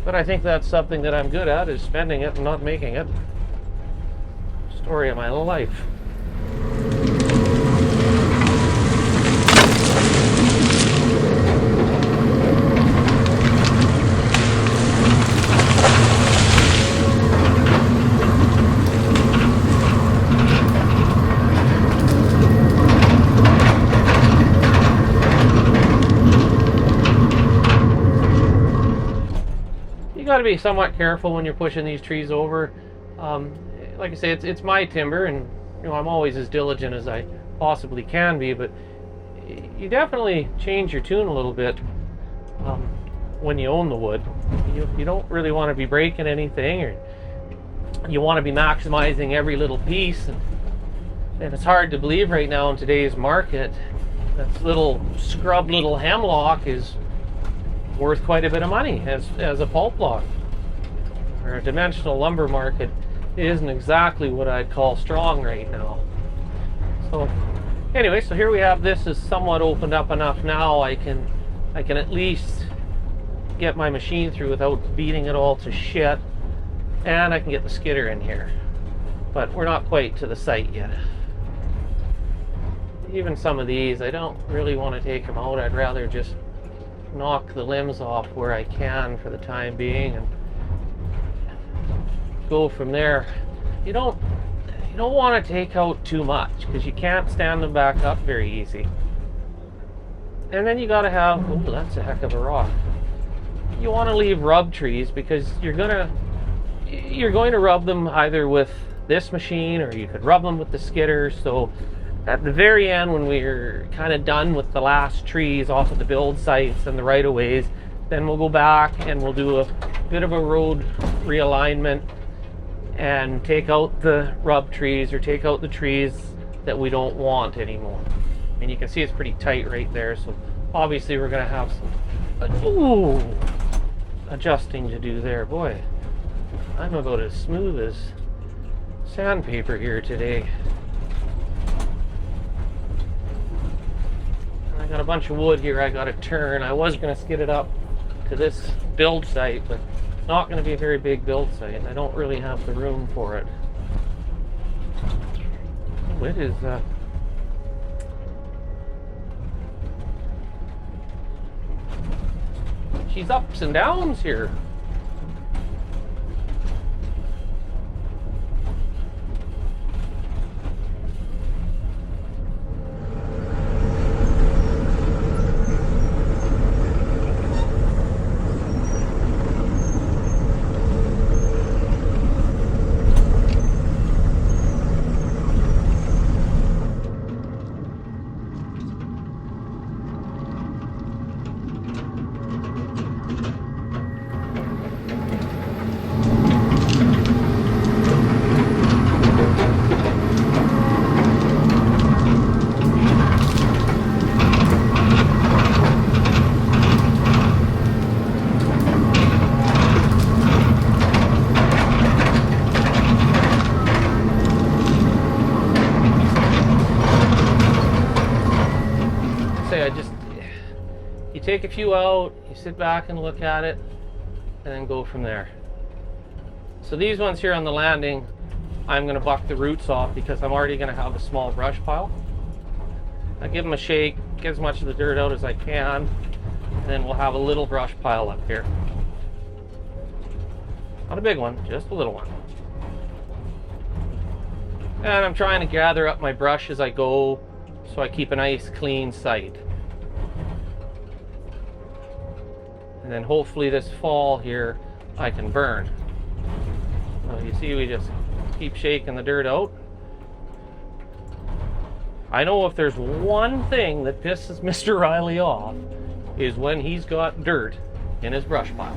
But I think that's something that I'm good at, is spending it and not making it. Story of my life. You got to be somewhat careful when you're pushing these trees over. Like I say, it's my timber, and I'm always as diligent as I possibly can be. But you definitely change your tune a little bit when you own the wood. You don't really want to be breaking anything, or you want to be maximizing every little piece. And it's hard to believe right now in today's market that little scrub little hemlock is worth quite a bit of money as a pulp log. Our dimensional lumber market isn't exactly what I'd call strong right now. So anyway, so here we have this is somewhat opened up enough now I can at least get my machine through without beating it all to shit, and I can get the skidder in here. But we're not quite to the site yet. Even some of these, I don't really want to take them out. I'd rather just knock the limbs off where I can for the time being and go from there. You don't want to take out too much because you can't stand them back up very easy. And then you got to have, oh, that's a heck of a rock. You want to leave rub trees because you're going to rub them either with this machine, or you could rub them with the skidder. So at the very end, when we're kind of done with the last trees off of the build sites and the right-of-ways, then we'll go back and we'll do a bit of a road realignment and take out the rub trees or take out the trees that we don't want anymore. And you can see it's pretty tight right there, so obviously we're going to have some adjusting to do there. Boy, I'm about as smooth as sandpaper here today. I got a bunch of wood here I got to turn. I was going to skid it up to this build site, but it's not going to be a very big build site, and I don't really have the room for it. Oh, it is she's ups and downs here. You take a few out, you sit back and look at it, and then go from there. So these ones here on the landing, I'm going to buck the roots off because I'm already going to have a small brush pile. I give them a shake, get as much of the dirt out as I can, and then we'll have a little brush pile up here. Not a big one, just a little one. And I'm trying to gather up my brush as I go so I keep a nice clean site. And then hopefully this fall here I can burn. So you see, we just keep shaking the dirt out. I know if there's one thing that pisses Mr. Riley off is when he's got dirt in his brush pile.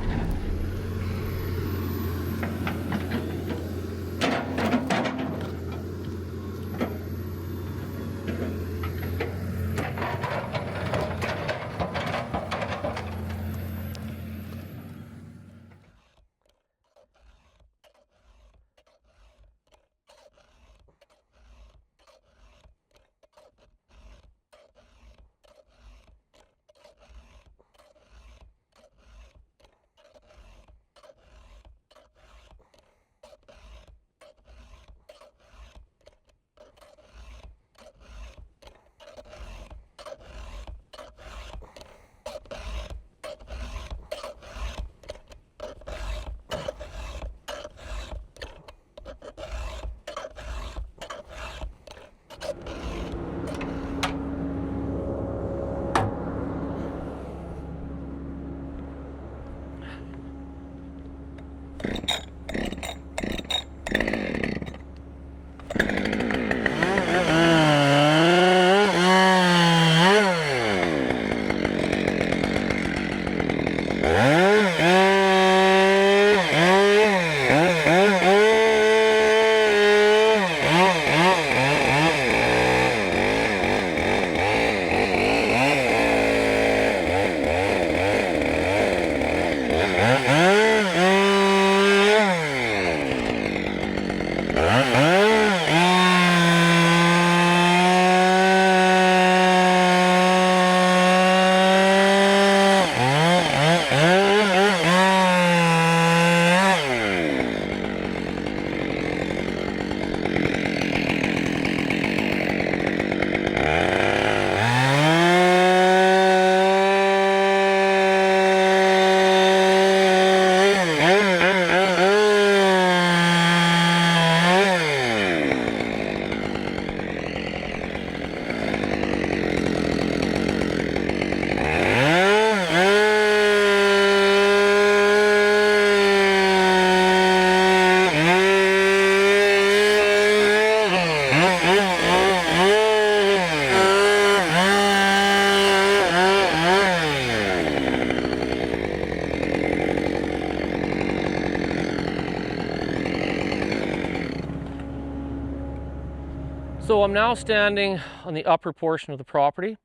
So I'm now standing on the upper portion of the property.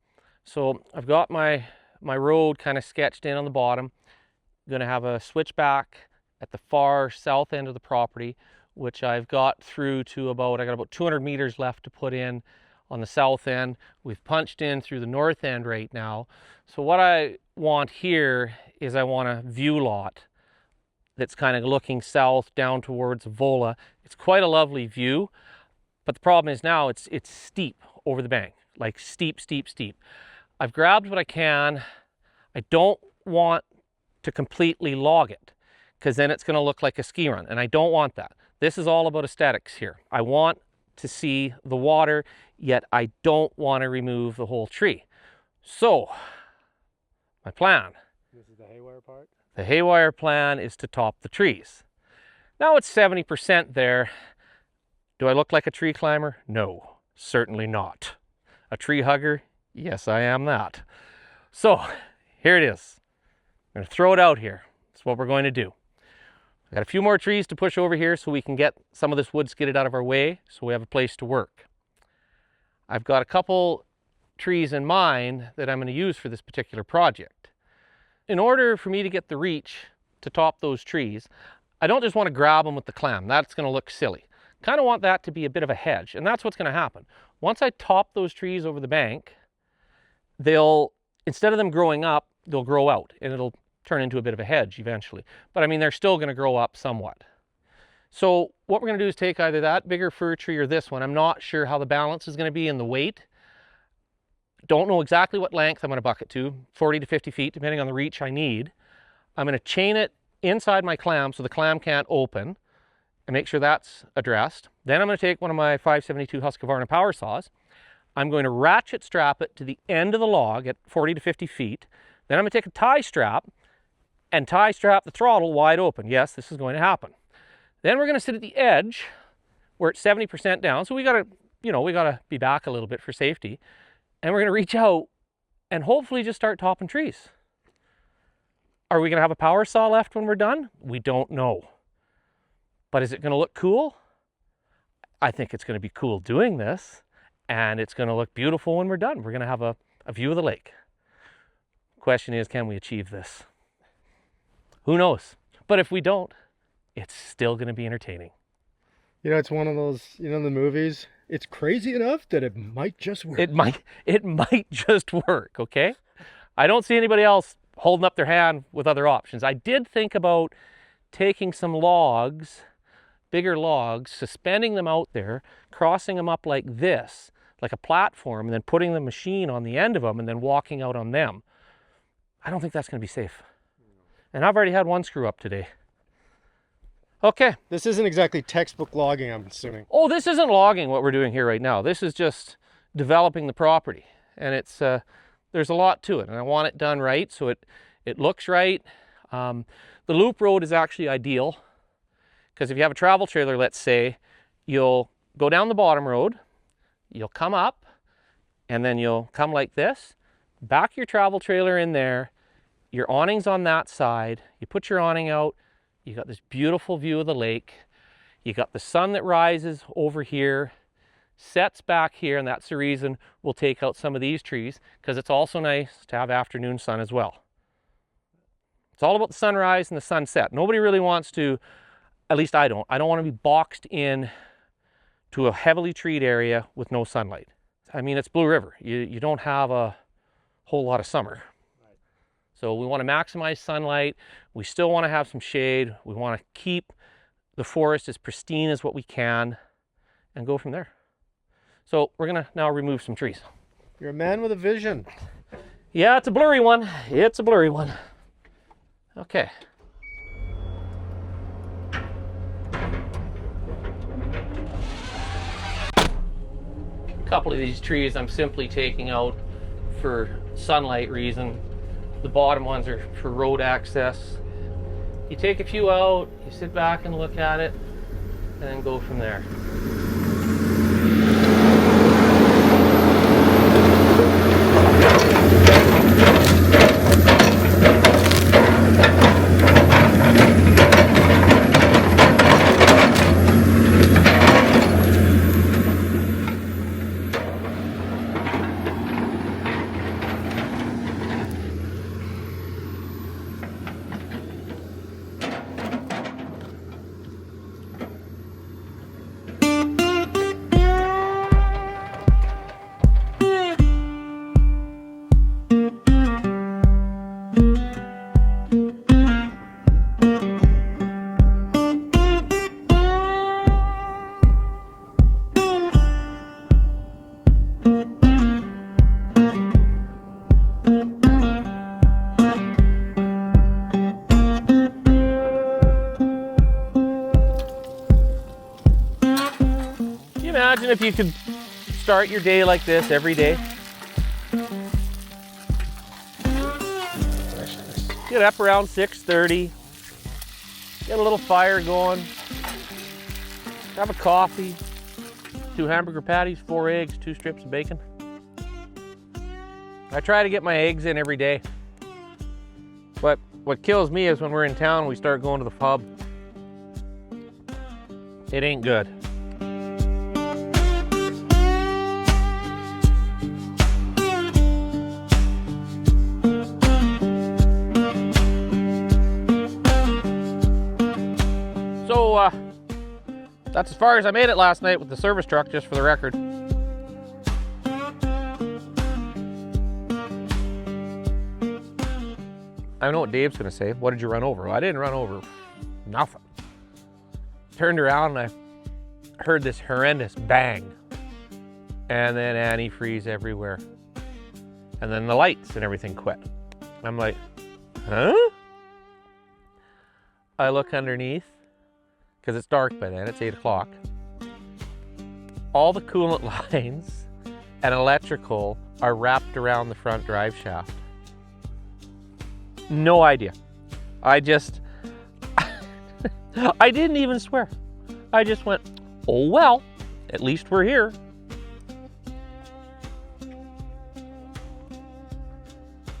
So I've got my road kind of sketched in on the bottom. I'm going to have a switchback at the far south end of the property, which I've got through to I got about 200 meters left to put in on the south end. We've punched in through the north end right now. So what I want here is I want a view lot that's kind of looking south down towards Avola. It's quite a lovely view. But the problem is now it's steep over the bank, like steep, steep, steep. I've grabbed what I can. I don't want to completely log it because then it's going to look like a ski run, and I don't want that. This is all about aesthetics here. I want to see the water, yet I don't want to remove the whole tree. So, my plan. This is the haywire part? The haywire plan is to top the trees. Now it's 70% there. Do I look like a tree climber? No, certainly not. A tree hugger? Yes, I am that. So, here it is. I'm going to throw it out here. That's what we're going to do. I've got a few more trees to push over here so we can get some of this wood skidded out of our way so we have a place to work. I've got a couple trees in mind that I'm going to use for this particular project. In order for me to get the reach to top those trees, I don't just want to grab them with the clam. That's going to look silly. Kind of want that to be a bit of a hedge, and that's what's going to happen. Once I top those trees over the bank, instead of them growing up, they'll grow out, and it'll turn into a bit of a hedge eventually. But I mean, they're still going to grow up somewhat. So what we're going to do is take either that bigger fir tree or this one. I'm not sure how the balance is going to be in the weight. Don't know exactly what length I'm going to bucket to, 40 to 50 feet, depending on the reach I need. I'm going to chain it inside my clam so the clam can't open, and make sure that's addressed. Then I'm going to take one of my 572 Husqvarna power saws. I'm going to ratchet strap it to the end of the log at 40 to 50 feet. Then I'm going to take a tie strap and tie strap the throttle wide open. Yes, this is going to happen. Then we're going to sit at the edge where it's 70% down. So we got to be back a little bit for safety. And we're going to reach out and hopefully just start topping trees. Are we going to have a power saw left when we're done? We don't know. But is it going to look cool? I think it's going to be cool doing this, and it's going to look beautiful when we're done. We're going to have a view of the lake. Question is, can we achieve this? Who knows? But if we don't, it's still going to be entertaining. You know, it's one of those, the movies, it's crazy enough that it might just work. It might just work, okay? I don't see anybody else holding up their hand with other options. I did think about taking some logs, bigger logs, suspending them out there, crossing them up like this, like a platform, and then putting the machine on the end of them and then walking out on them. I don't think that's going to be safe. And I've already had one screw up today. Okay. This isn't exactly textbook logging, I'm assuming. Oh, this isn't logging what we're doing here right now. This is just developing the property. And it's there's a lot to it, and I want it done right so it looks right. The loop road is actually ideal because if you have a travel trailer, let's say, you'll go down the bottom road, you'll come up, and then you'll come like this, back your travel trailer in there, your awning's on that side, you put your awning out, you got this beautiful view of the lake, you got the sun that rises over here, sets back here, and that's the reason we'll take out some of these trees, because it's also nice to have afternoon sun as well. It's all about the sunrise and the sunset. Nobody really wants to, at least I don't want to be boxed in to a heavily treed area with no sunlight. I mean, it's Blue River. You don't have a whole lot of summer. So we want to maximize sunlight. We still want to have some shade. We want to keep the forest as pristine as what we can and go from there. So we're going to now remove some trees. You're a man with a vision. Yeah, it's a blurry one. It's a blurry one. Okay. A couple of these trees I'm simply taking out for sunlight reason. The bottom ones are for road access. You take a few out, you sit back and look at it, and then go from there. Imagine if you could start your day like this every day. Get up around 6:30, get a little fire going, have a coffee, 2 hamburger patties, 4 eggs, 2 strips of bacon. I try to get my eggs in every day. But what kills me is when we're in town, we start going to the pub. It ain't good. So, that's as far as I made it last night with the service truck, just for the record. I know what Dave's gonna say. What did you run over? Well, I didn't run over nothing. Turned around and I heard this horrendous bang. And then antifreeze everywhere. And then the lights and everything quit. I'm like, huh? I look underneath, because it's dark by then, it's 8 o'clock. All the coolant lines and electrical are wrapped around the front drive shaft. No idea. I didn't even swear. I just went, oh well, at least we're here.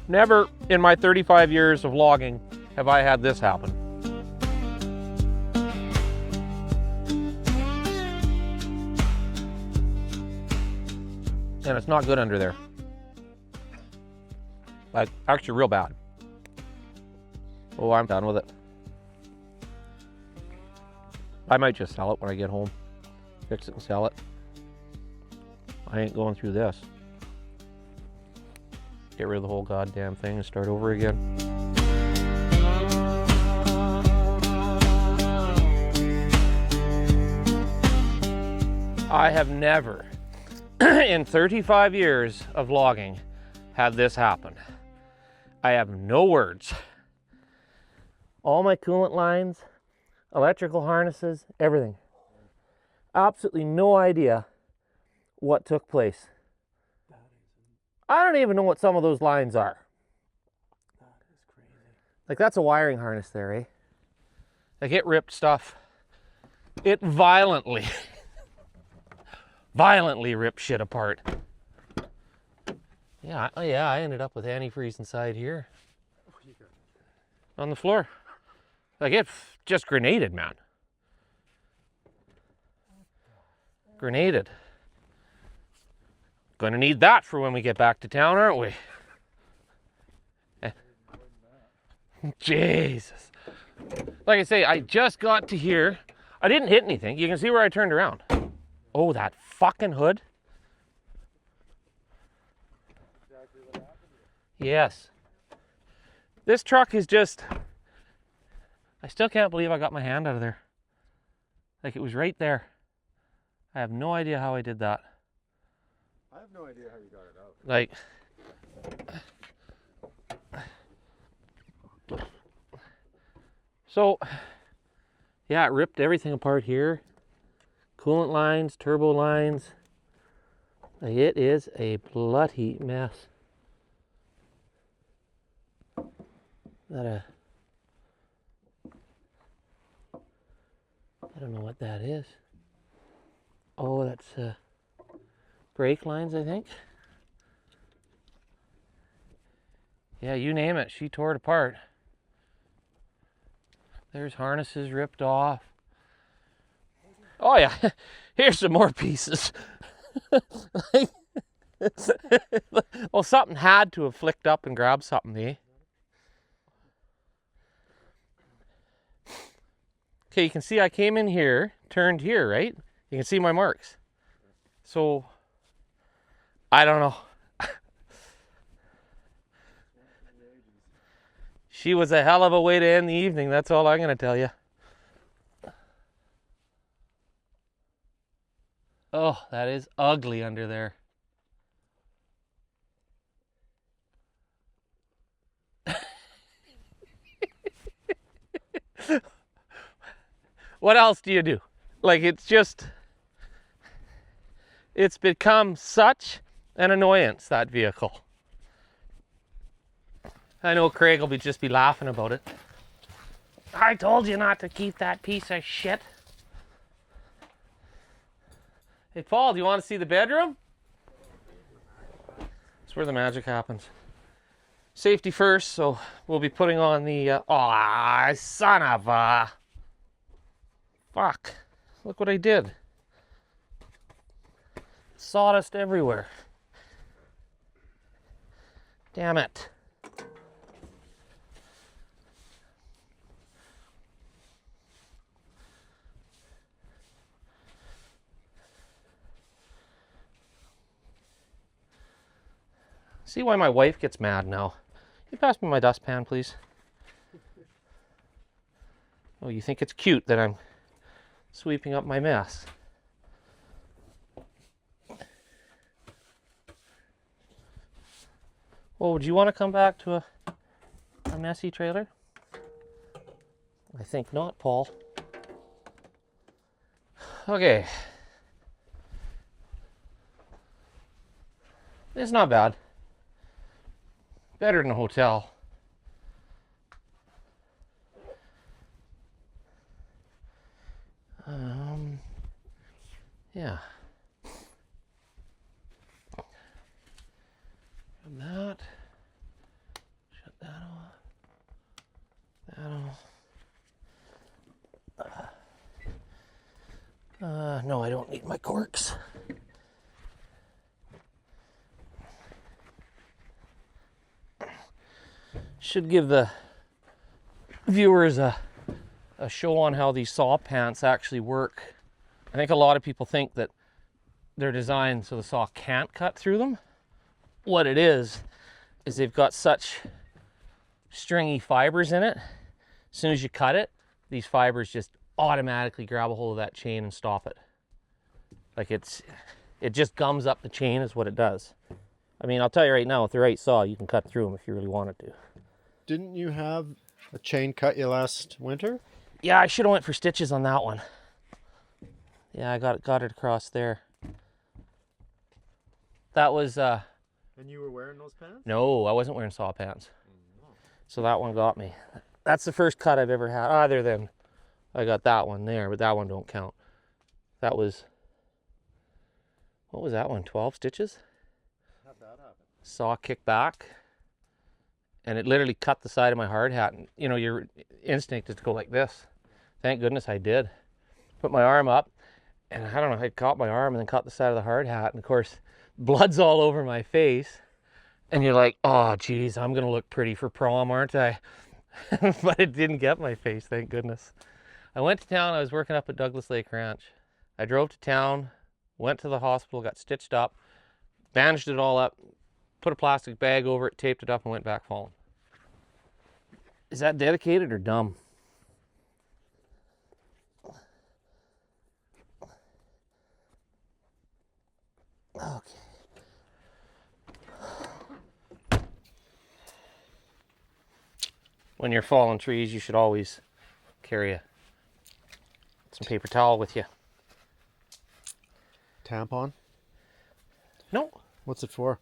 Never in my 35 years of logging have I had this happen. And it's not good under there. Like, actually real bad. Oh, I'm done with it. I might just sell it when I get home. Fix it and sell it. I ain't going through this. Get rid of the whole goddamn thing and start over again. I have never, in 35 years of logging, had this happen. I have no words. All my coolant lines, electrical harnesses, everything. Absolutely no idea what took place. I don't even know what some of those lines are. That is crazy. Like, that's a wiring harness there, eh? Like, it ripped stuff. It violently ripped shit apart. Yeah, I ended up with antifreeze inside here. On the floor. Like, it just grenaded, man. Grenaded. Gonna need that for when we get back to town, aren't we? Jesus. Like I say, I just got to here. I didn't hit anything. You can see where I turned around. Oh, that fucking hood. Exactly what happened. Yes. This truck is just, I still can't believe I got my hand out of there. Like, it was right there. I have no idea how I did that. I have no idea how you got it out. Like, so, yeah, it ripped everything apart here. Coolant lines, turbo lines. It is a bloody mess. I don't know what that is. Oh, that's brake lines, I think. Yeah, you name it, she tore it apart. There's harnesses ripped off. Oh yeah, here's some more pieces. Well, something had to have flicked up and grabbed something, eh? Okay, you can see I came in here, turned here, right? You can see my marks. So, I don't know. She was a hell of a way to end the evening, that's all I'm going to tell you. Oh, that is ugly under there. What else do you do? Like, it's become such an annoyance, that vehicle. I know Craig will just be laughing about it. I told you not to keep that piece of shit. Hey, Paul, do you want to see the bedroom? That's where the magic happens. Safety first, so we'll be putting on the... oh, son of a... Fuck. Look what I did. Sawdust everywhere. Damn it. See why my wife gets mad now. Can you pass me my dustpan, please? Oh, you think it's cute that I'm sweeping up my mess. Well, would you want to come back to a messy trailer? I think not, Paul. Okay. It's not bad. Better than a hotel. Yeah. Grab that. Shut that off. That off. No, I don't need my corks. Should give the viewers a show on how these saw pants actually work. I think a lot of people think that they're designed so the saw can't cut through them. What it is they've got such stringy fibers in it. As soon as you cut it, these fibers just automatically grab a hold of that chain and stop it. Like it just gums up the chain is what it does. I mean, I'll tell you right now, with the right saw, you can cut through them if you really wanted to. Didn't you have a chain cut you last winter? Yeah, I should have went for stitches on that one. Yeah, I got it across there. That was And you were wearing those pants? no, I wasn't wearing saw pants. So that one got me. That's the first cut I've ever had, other than I got that one there, but that one don't count. That was, what was that one, 12 stitches? How'd that happen? Saw kick back, and it literally cut the side of my hard hat. And you know, your instinct is to go like this. Thank goodness I did. Put my arm up, and I don't know, I caught my arm and then caught the side of the hard hat, and of course, blood's all over my face. And you're like, oh geez, I'm gonna look pretty for prom, aren't I? But it didn't get my face, thank goodness. I went to town, I was working up at Douglas Lake Ranch. I drove to town, went to the hospital, got stitched up, bandaged it all up, put a plastic bag over it, taped it up, and went back falling. Is that dedicated or dumb? Okay. When you're falling trees, you should always carry some paper towel with you. Tampon? No. What's it for?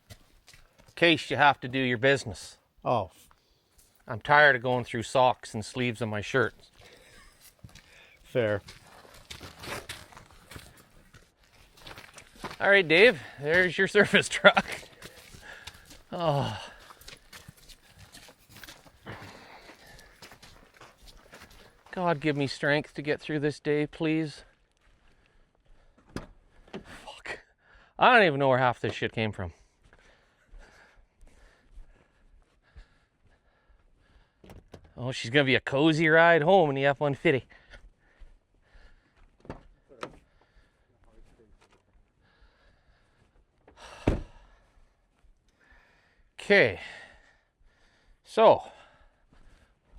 In case you have to do your business. Oh. I'm tired of going through socks and sleeves on my shirts. Fair. All right, Dave, there's your service truck. Oh. God, give me strength to get through this day, please. Fuck. I don't even know where half this shit came from. Oh, she's gonna be a cozy ride home in the F-150. Okay, so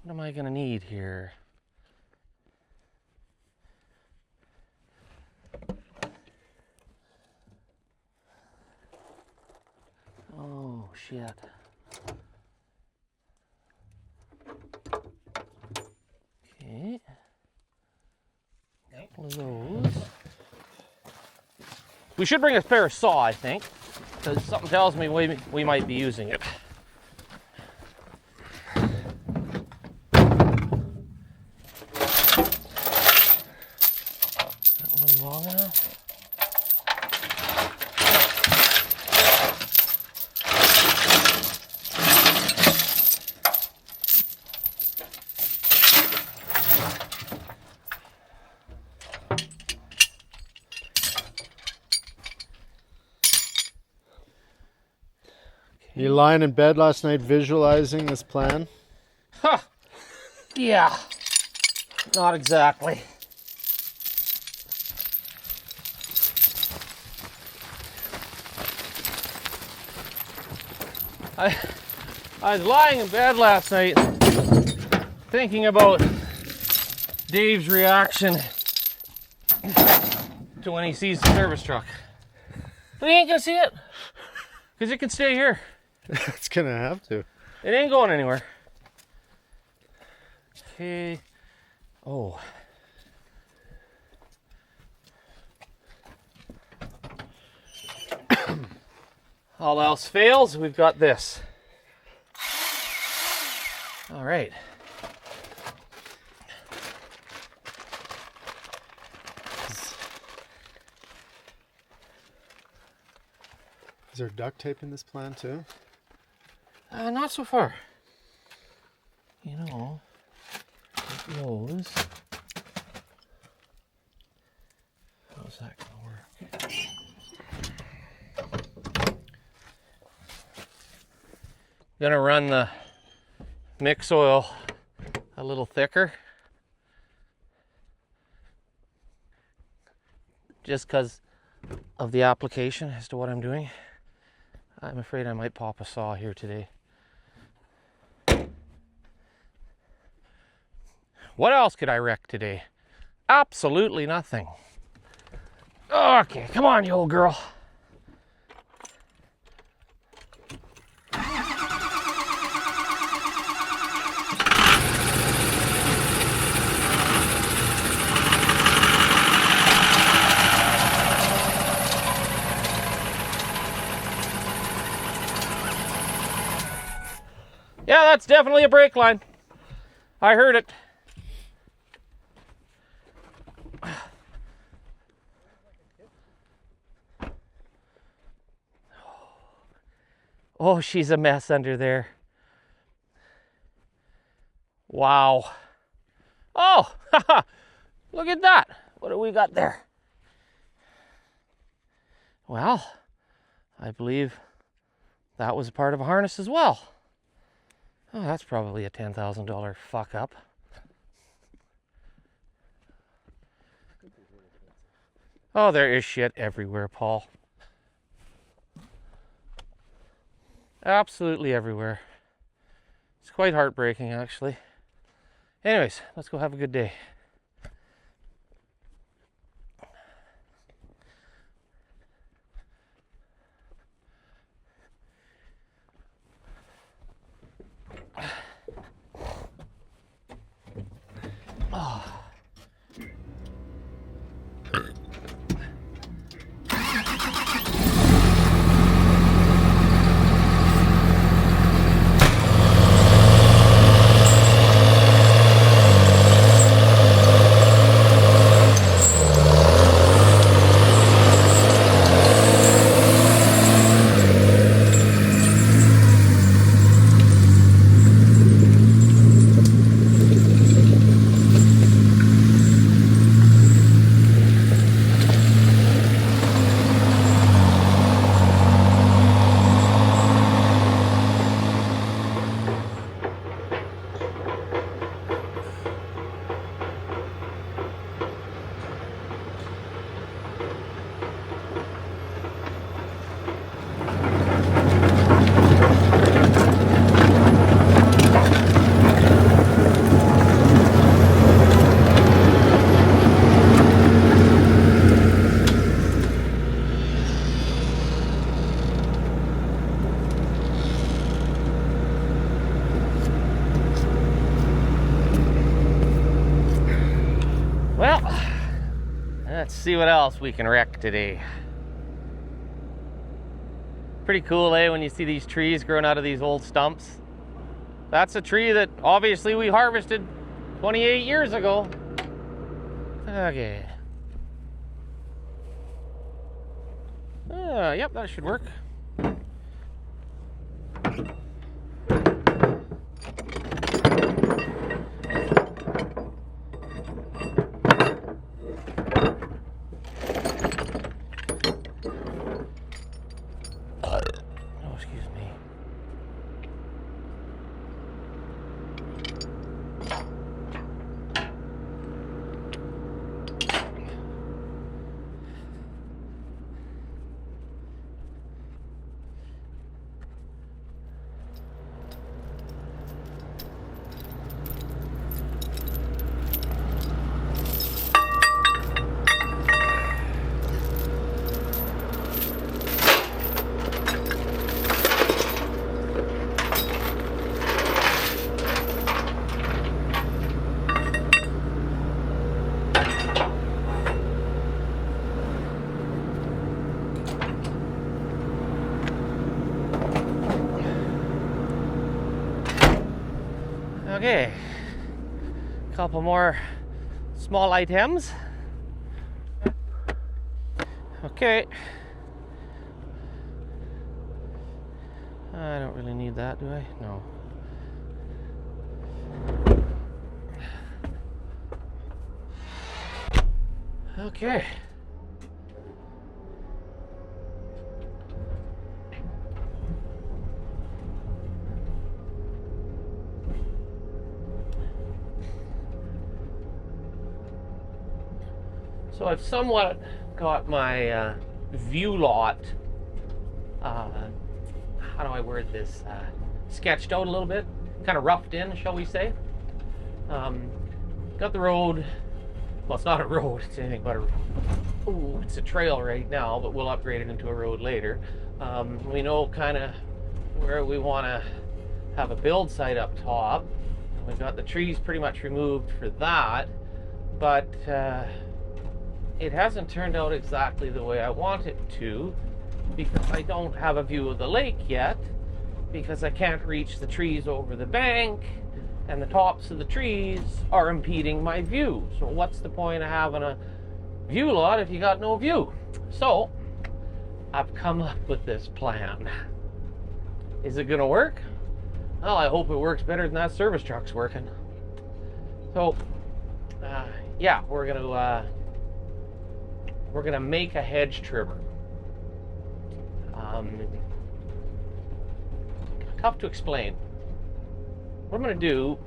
what am I gonna need here? Oh shit. Okay, couple of those. We should bring a spare saw, I think, because something tells me we might be using it. That one long enough? You lying in bed last night visualizing this plan? Huh. Yeah. Not exactly. I was lying in bed last night thinking about Dave's reaction to when he sees the service truck. But he ain't gonna see it, because it can stay here. It's gonna have to. It ain't going anywhere. Okay. Oh. All else fails, we've got this. All right. Is there duct tape in this plan too? Not so far. You know, those. How's that gonna work? Gonna run the mix oil a little thicker, just because of the application as to what I'm doing. I'm afraid I might pop a saw here today. What else could I wreck today? Absolutely nothing. Okay, come on, you old girl. Yeah, that's definitely a brake line. I heard it. Oh, she's a mess under there. Wow. Oh, look at that. What do we got there? Well, I believe that was a part of a harness as well. Oh, that's probably a $10,000 fuck up. Oh, there is shit everywhere, Paul. Absolutely everywhere. It's quite heartbreaking, actually. Anyways, let's go have a good day. Well, let's see what else we can wreck today. Pretty cool, eh, when you see these trees growing out of these old stumps. That's a tree that obviously we harvested 28 years ago. Okay. Yep, that should work. Oh, excuse me. Okay, couple more small items. Okay. I don't really need that, do I? No. Okay. So I've somewhat got my view lot, how do I word this, sketched out a little bit, kind of roughed in, shall we say. Got the road, well, it's not a road, it's anything but it's a trail right now, but we'll upgrade it into a road later. We know kind of where we want to have a build site up top. We've got the trees pretty much removed for that, but it hasn't turned out exactly the way I want it to, because I don't have a view of the lake yet, because I can't reach the trees over the bank, and the tops of the trees are impeding my view. So what's the point of having a view lot if you got no view? So I've come up with this plan. Is it gonna work? Well, I hope it works better than that service truck's working. So yeah, we're gonna make a hedge trimmer. Tough to explain. What I'm gonna do,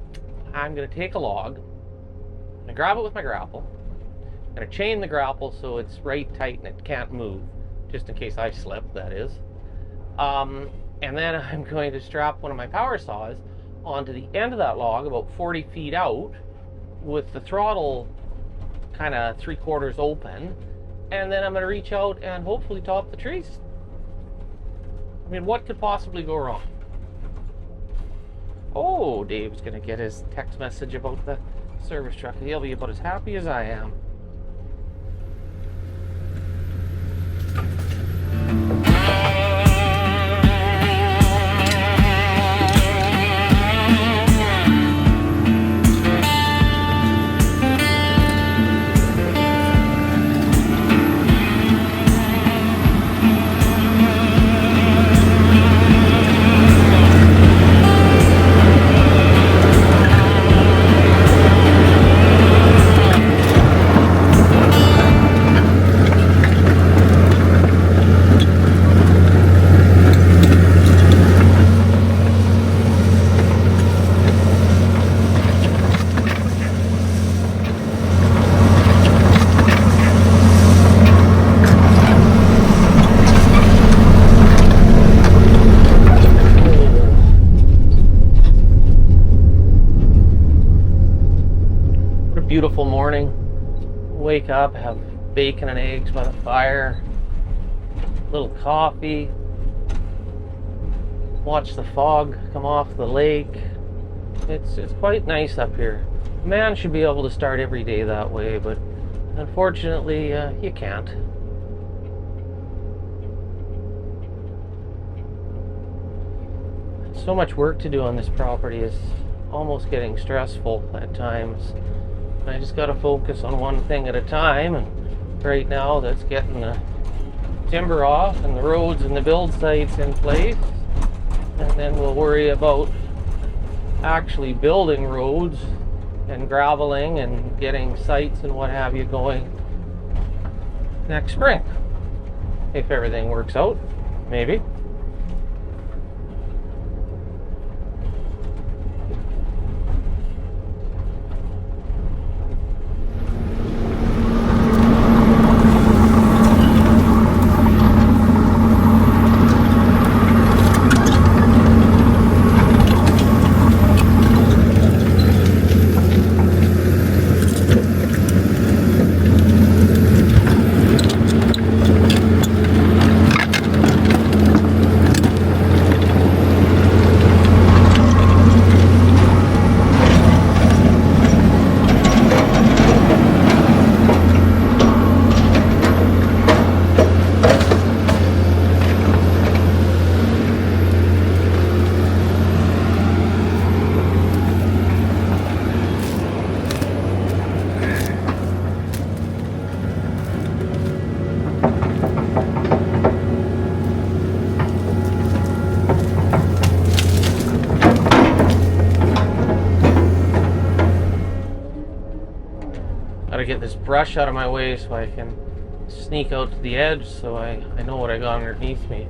I'm gonna take a log, I'm gonna grab it with my grapple, I'm going to chain the grapple so it's right tight and it can't move, just in case I slip, that is. And then I'm going to strap one of my power saws onto the end of that log about 40 feet out with the throttle kind of 3/4 open, and then I'm going to reach out and hopefully top the trees. I mean, what could possibly go wrong? Oh, Dave's going to get his text message about the service truck. He'll be about as happy as I am. Beautiful morning. Wake up, have bacon and eggs by the fire, a little coffee, watch the fog come off the lake. It's quite nice up here. A man should be able to start every day that way, but unfortunately you can't. So much work to do on this property is almost getting stressful at times. I just got to focus on one thing at a time, and right now that's getting the timber off and the roads and the build sites in place, and then we'll worry about actually building roads and graveling and getting sites and what have you going next spring, if everything works out, maybe. Get this brush out of my way so I can sneak out to the edge so I know what I got underneath me.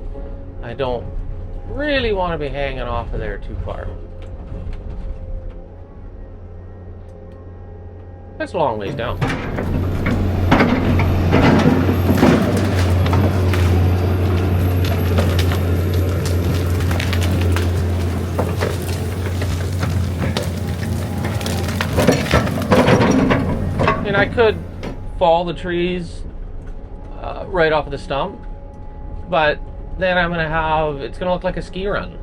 I don't really want to be hanging off of there too far. That's a long ways down. And I could fall the trees right off of the stump, but then I'm going to have, it's going to look like a ski run,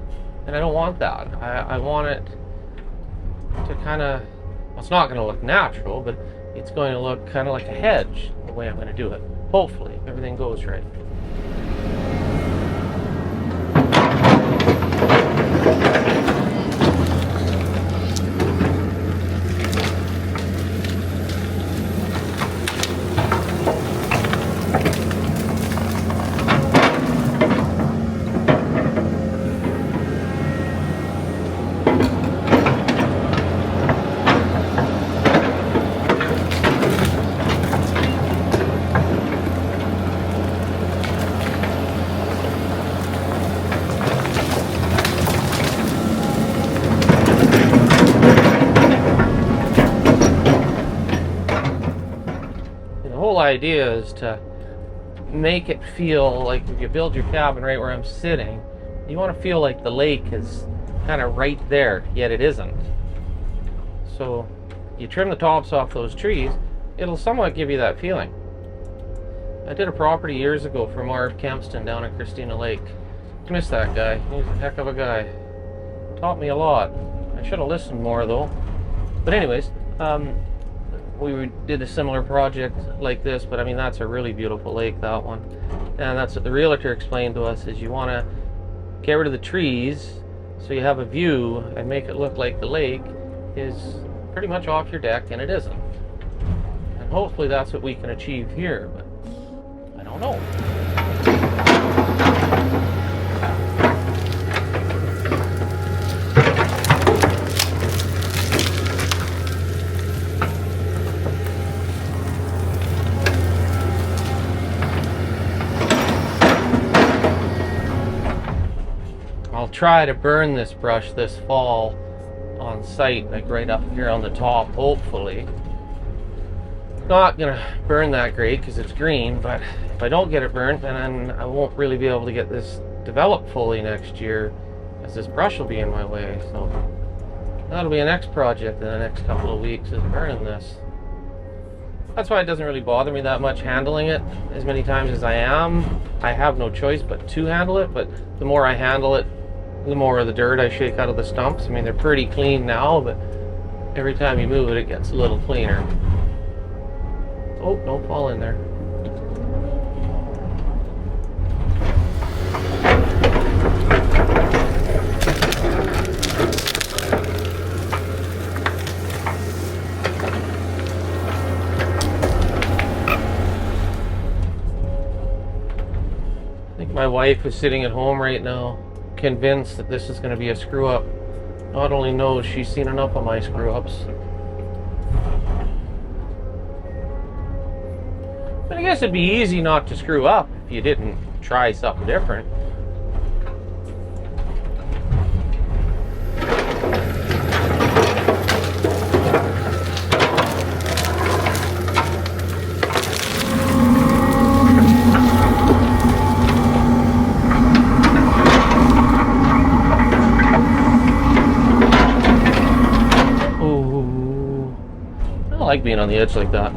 and I don't want that. I want it to kind of, well, it's not going to look natural, but it's going to look kind of like a hedge the way I'm going to do it, hopefully, if everything goes right. idea is to make it feel like if you build your cabin right where I'm sitting, you want to feel like the lake is kind of right there, yet it isn't. So you trim the tops off those trees, it'll somewhat give you that feeling. I did a property years ago for Marv Kempston down at Christina Lake. Miss that guy. He's a heck of a guy. Taught me a lot. I should have listened more though. But anyways, we did a similar project like this, but I mean that's a really beautiful lake, that one. And that's what the realtor explained to us, is you want to get rid of the trees so you have a view and make it look like the lake is pretty much off your deck, and it isn't. And hopefully that's what we can achieve here, but I don't know. I'll try to burn this brush this fall on site, like right up here on the top, hopefully. Not gonna burn that great because it's green, but if I don't get it burnt, then I won't really be able to get this developed fully next year, as this brush will be in my way. So that'll be a next project in the next couple of weeks, is burning this. That's why it doesn't really bother me that much handling it as many times as I am. I have no choice but to handle it, but the more I handle it, the more of the dirt I shake out of the stumps. I mean, they're pretty clean now, but every time you move it, it gets a little cleaner. Oh, don't fall in there. I think my wife is sitting at home right now, convinced that this is going to be a screw up. God only knows she's seen enough of my screw ups. But I guess it'd be easy not to screw up if you didn't try something different. I like being on the edge like that.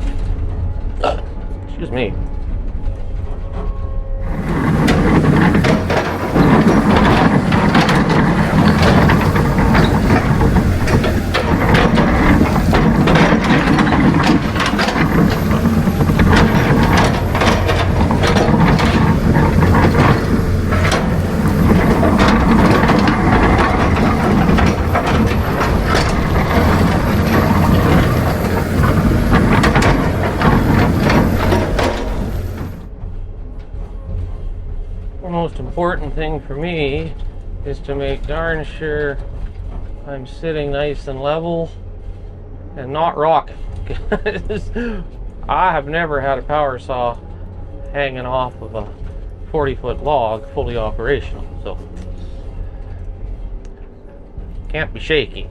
Excuse me. Important thing for me is to make darn sure I'm sitting nice and level and not rocking. I have never had a power saw hanging off of a 40-foot log fully operational, so can't be shaky.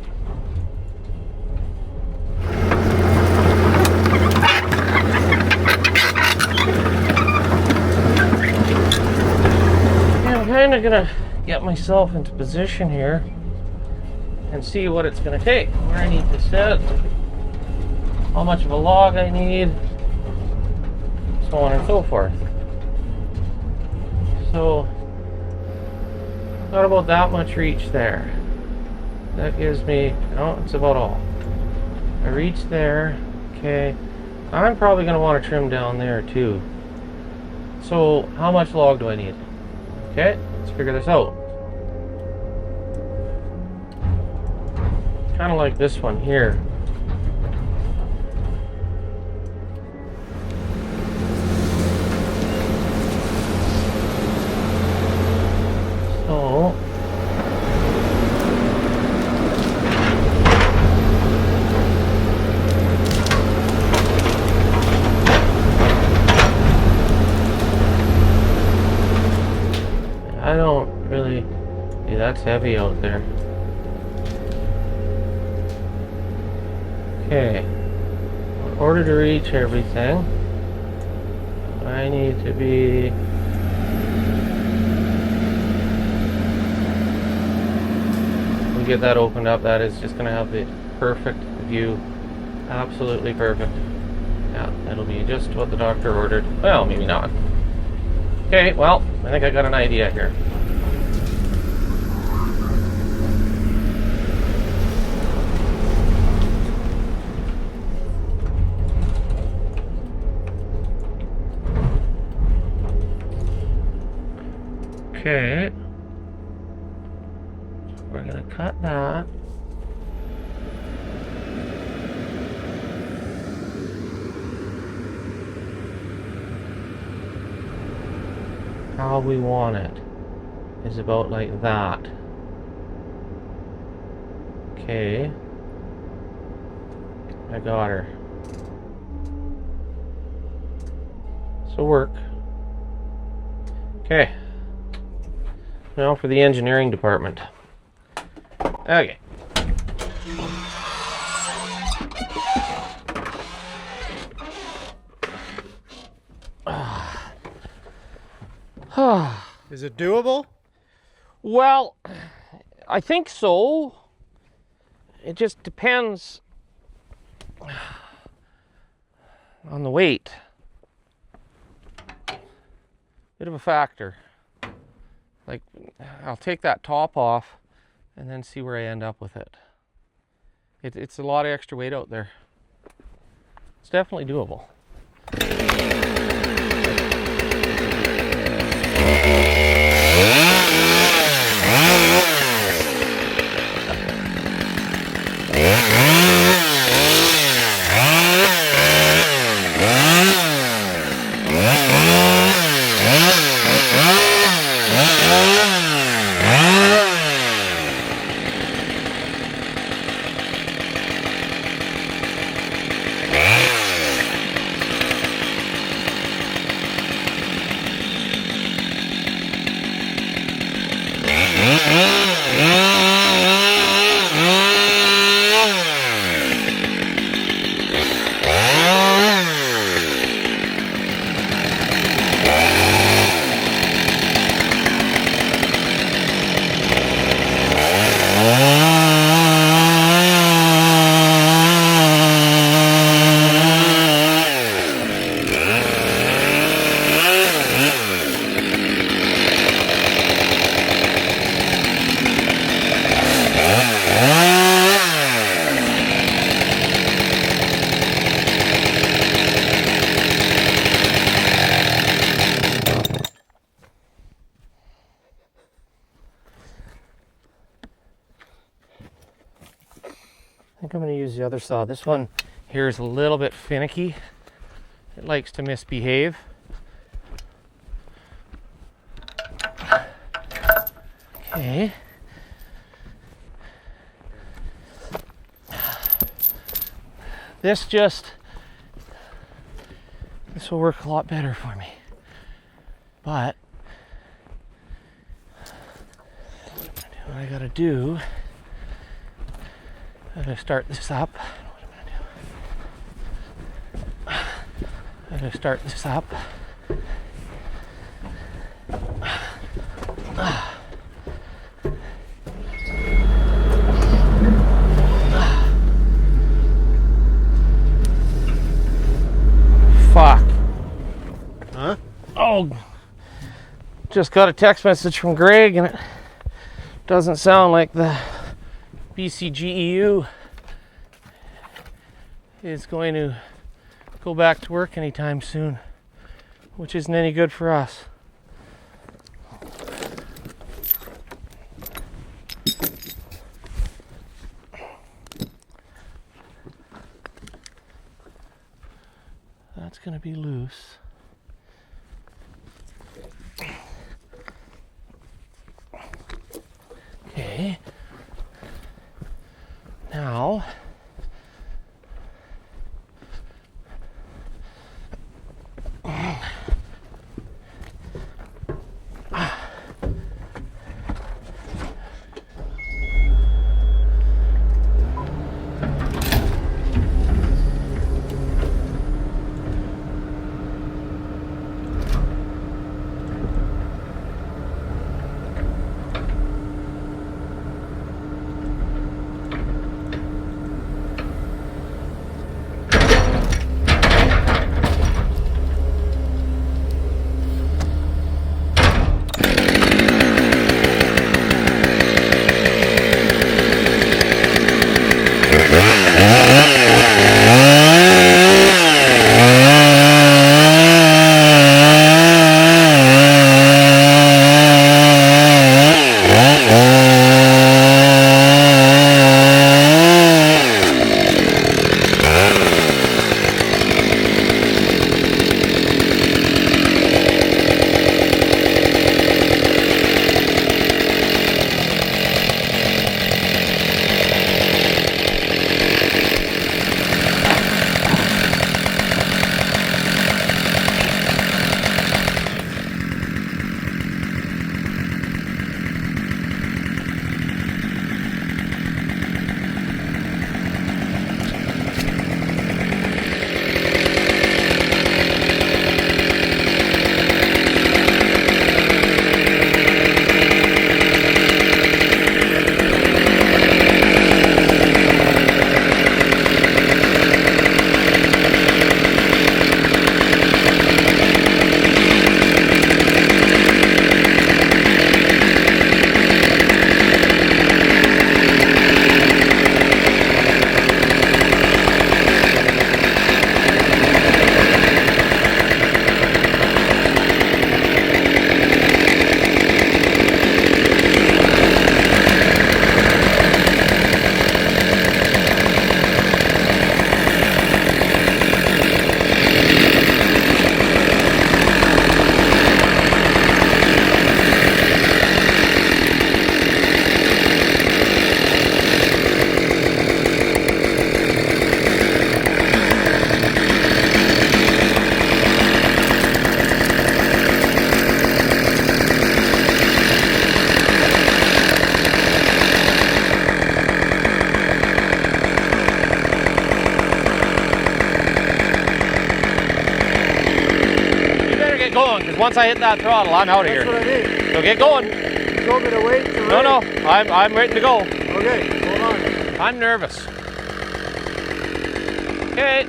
I'm kind of gonna get myself into position here and see what it's gonna take, where I need to sit, how much of a log I need, so on and so forth. So not about that much reach there. That gives me, no, it's about all. I reach there, okay. I'm probably gonna want to trim down there too. So how much log do I need? Okay, let's figure this out. Kind of like this one here. So I don't really, yeah, that's heavy out there. Okay, in order to reach everything, I need to be. We get that opened up. That is just going to have the perfect view. Absolutely perfect. Yeah, it'll be just what the doctor ordered. Well, maybe not. Okay, well, I think I got an idea here. Okay. We're gonna cut that. How we want it is about like that. Okay. I got her. So work. Okay. Now for the engineering department. Okay. Is it doable? Well, I think so. It just depends on the weight. Bit of a factor. Like, I'll take that top off and then see where I end up with it. It's a lot of extra weight out there. It's definitely doable. I think I'm going to use the other saw. This one here is a little bit finicky. It likes to misbehave. Okay. This will work a lot better for me. But what I gotta do, I'm gonna start this up. I'm gonna start this up. Fuck. Huh? Oh, just got a text message from Greg and it doesn't sound like the BCGEU is going to go back to work anytime soon, which isn't any good for us. That's going to be loose. Okay. Now, get going, because once I hit that throttle, I'm out of That's here. what I mean. So get going. You told me to wait to No, race. no, I'm ready to go. Okay, hold on. I'm nervous. Okay.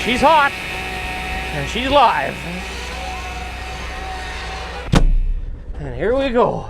She's hot, and she's live. And here we go.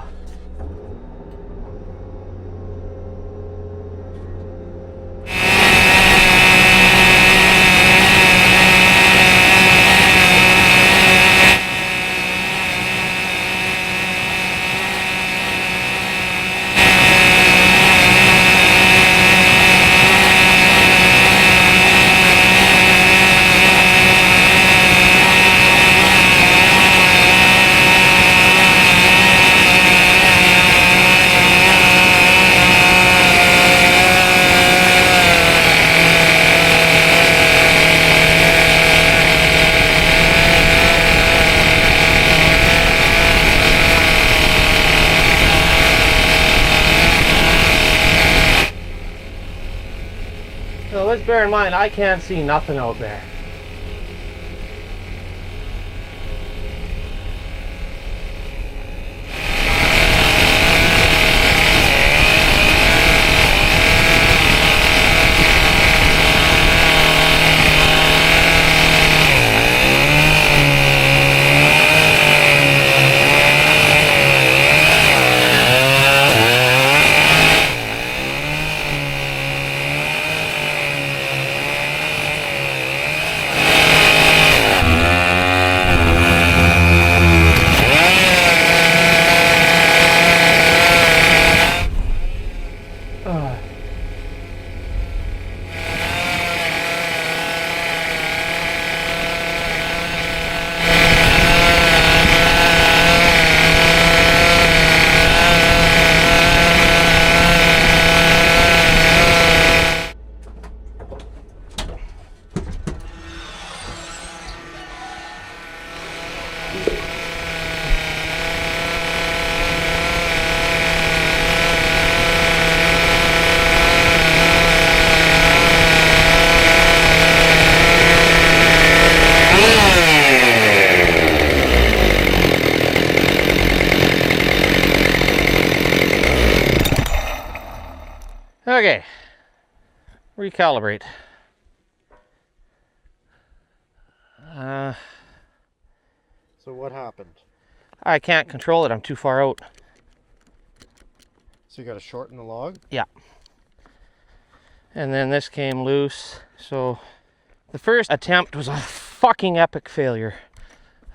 So let's bear in mind, I can't see nothing out there. Okay, recalibrate. So what happened? I can't control it, I'm too far out. So you got to shorten the log? Yeah. And then this came loose. So the first attempt was a fucking epic failure.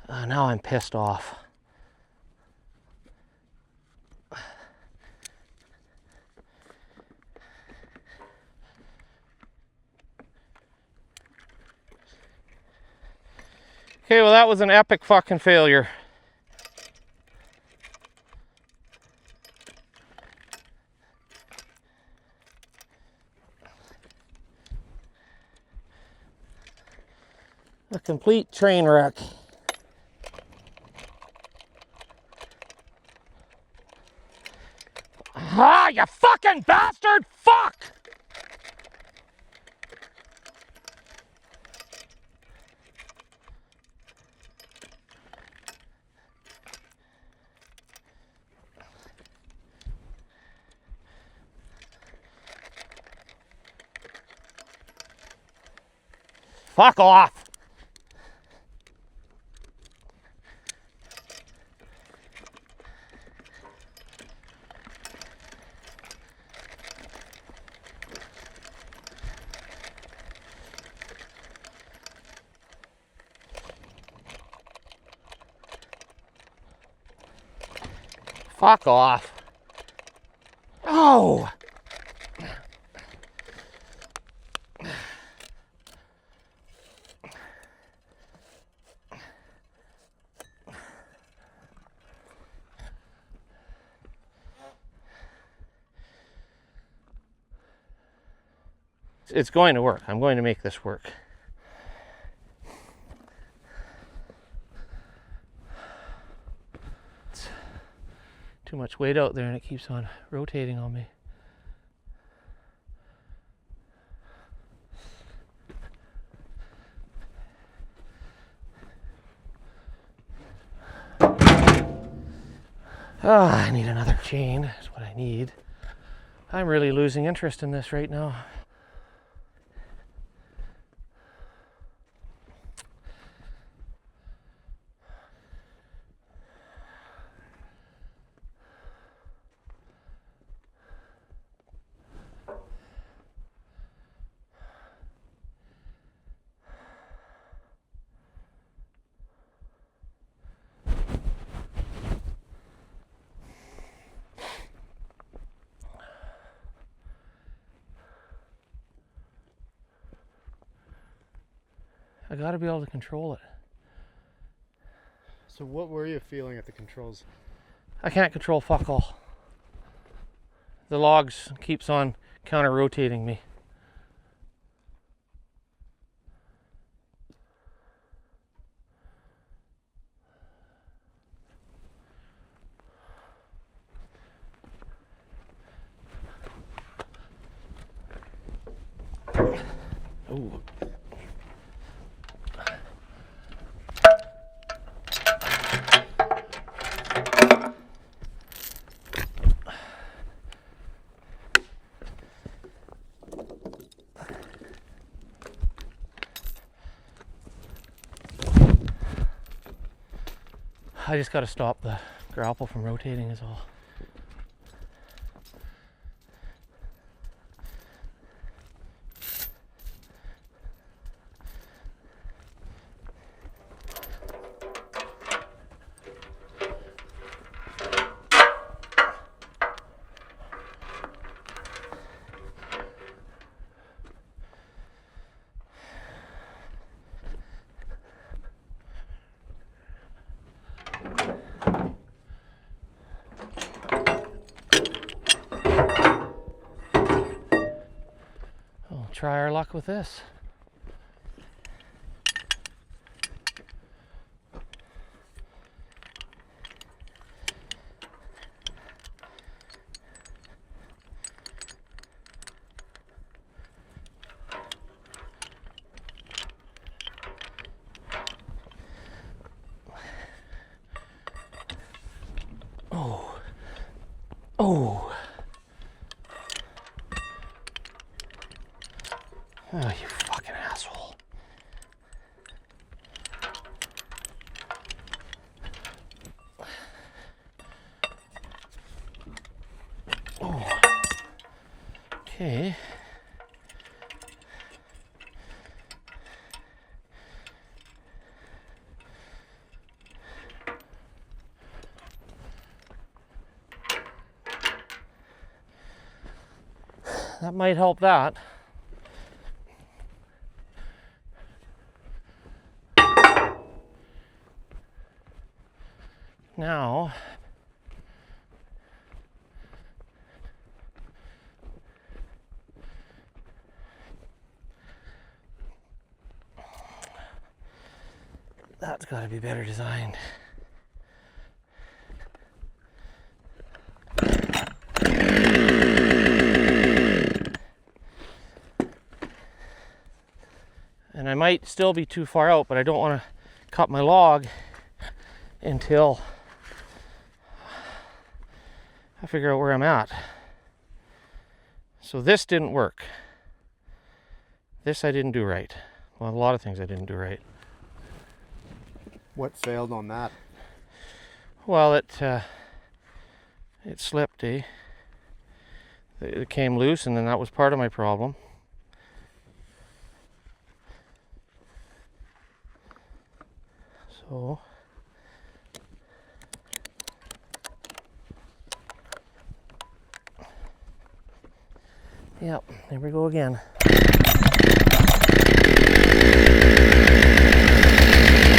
Now I'm pissed off. Okay, well that was an epic fucking failure. A complete train wreck. Ah, you fucking bastard! Fuck! Fuck off! Fuck off. Oh! It's going to work. I'm going to make this work. Too much weight out there and it keeps on rotating on me. Ah, I need another chain, is what I need. I'm really losing interest in this right now. I gotta be able to control it. So what were you feeling at the controls? I can't control fuck all. The logs keeps on counter rotating me. Ooh. I just got to stop the grapple from rotating is all. Try our luck with this. Oh. Oh. Oh, you fucking asshole. Oh. Okay. That might help that. Now, that's got to be better designed. And I might still be too far out, but I don't want to cut my log until I figure out where I'm at. So this didn't work. This I didn't do right. Well, a lot of things I didn't do right. What failed on that? Well, it slipped, eh? It came loose, and then that was part of my problem. So yep, there we go again.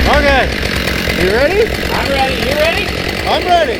Okay, you ready? I'm ready. You ready? I'm ready.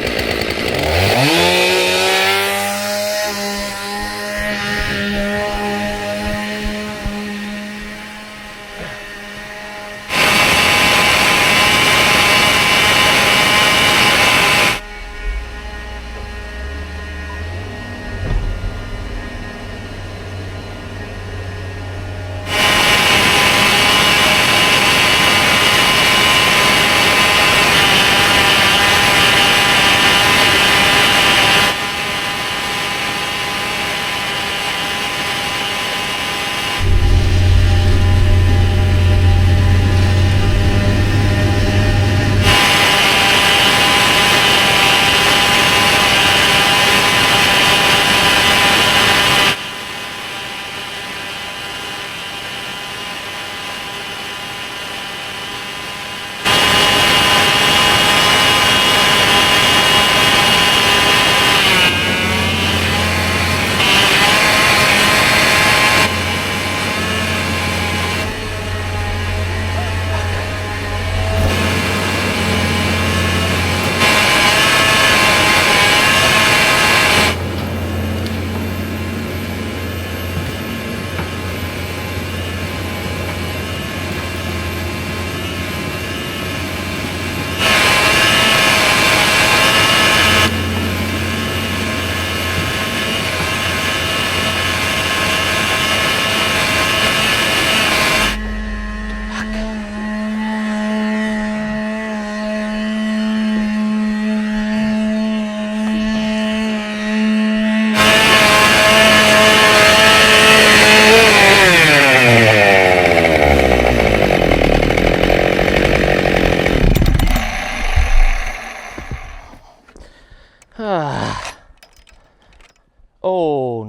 Oh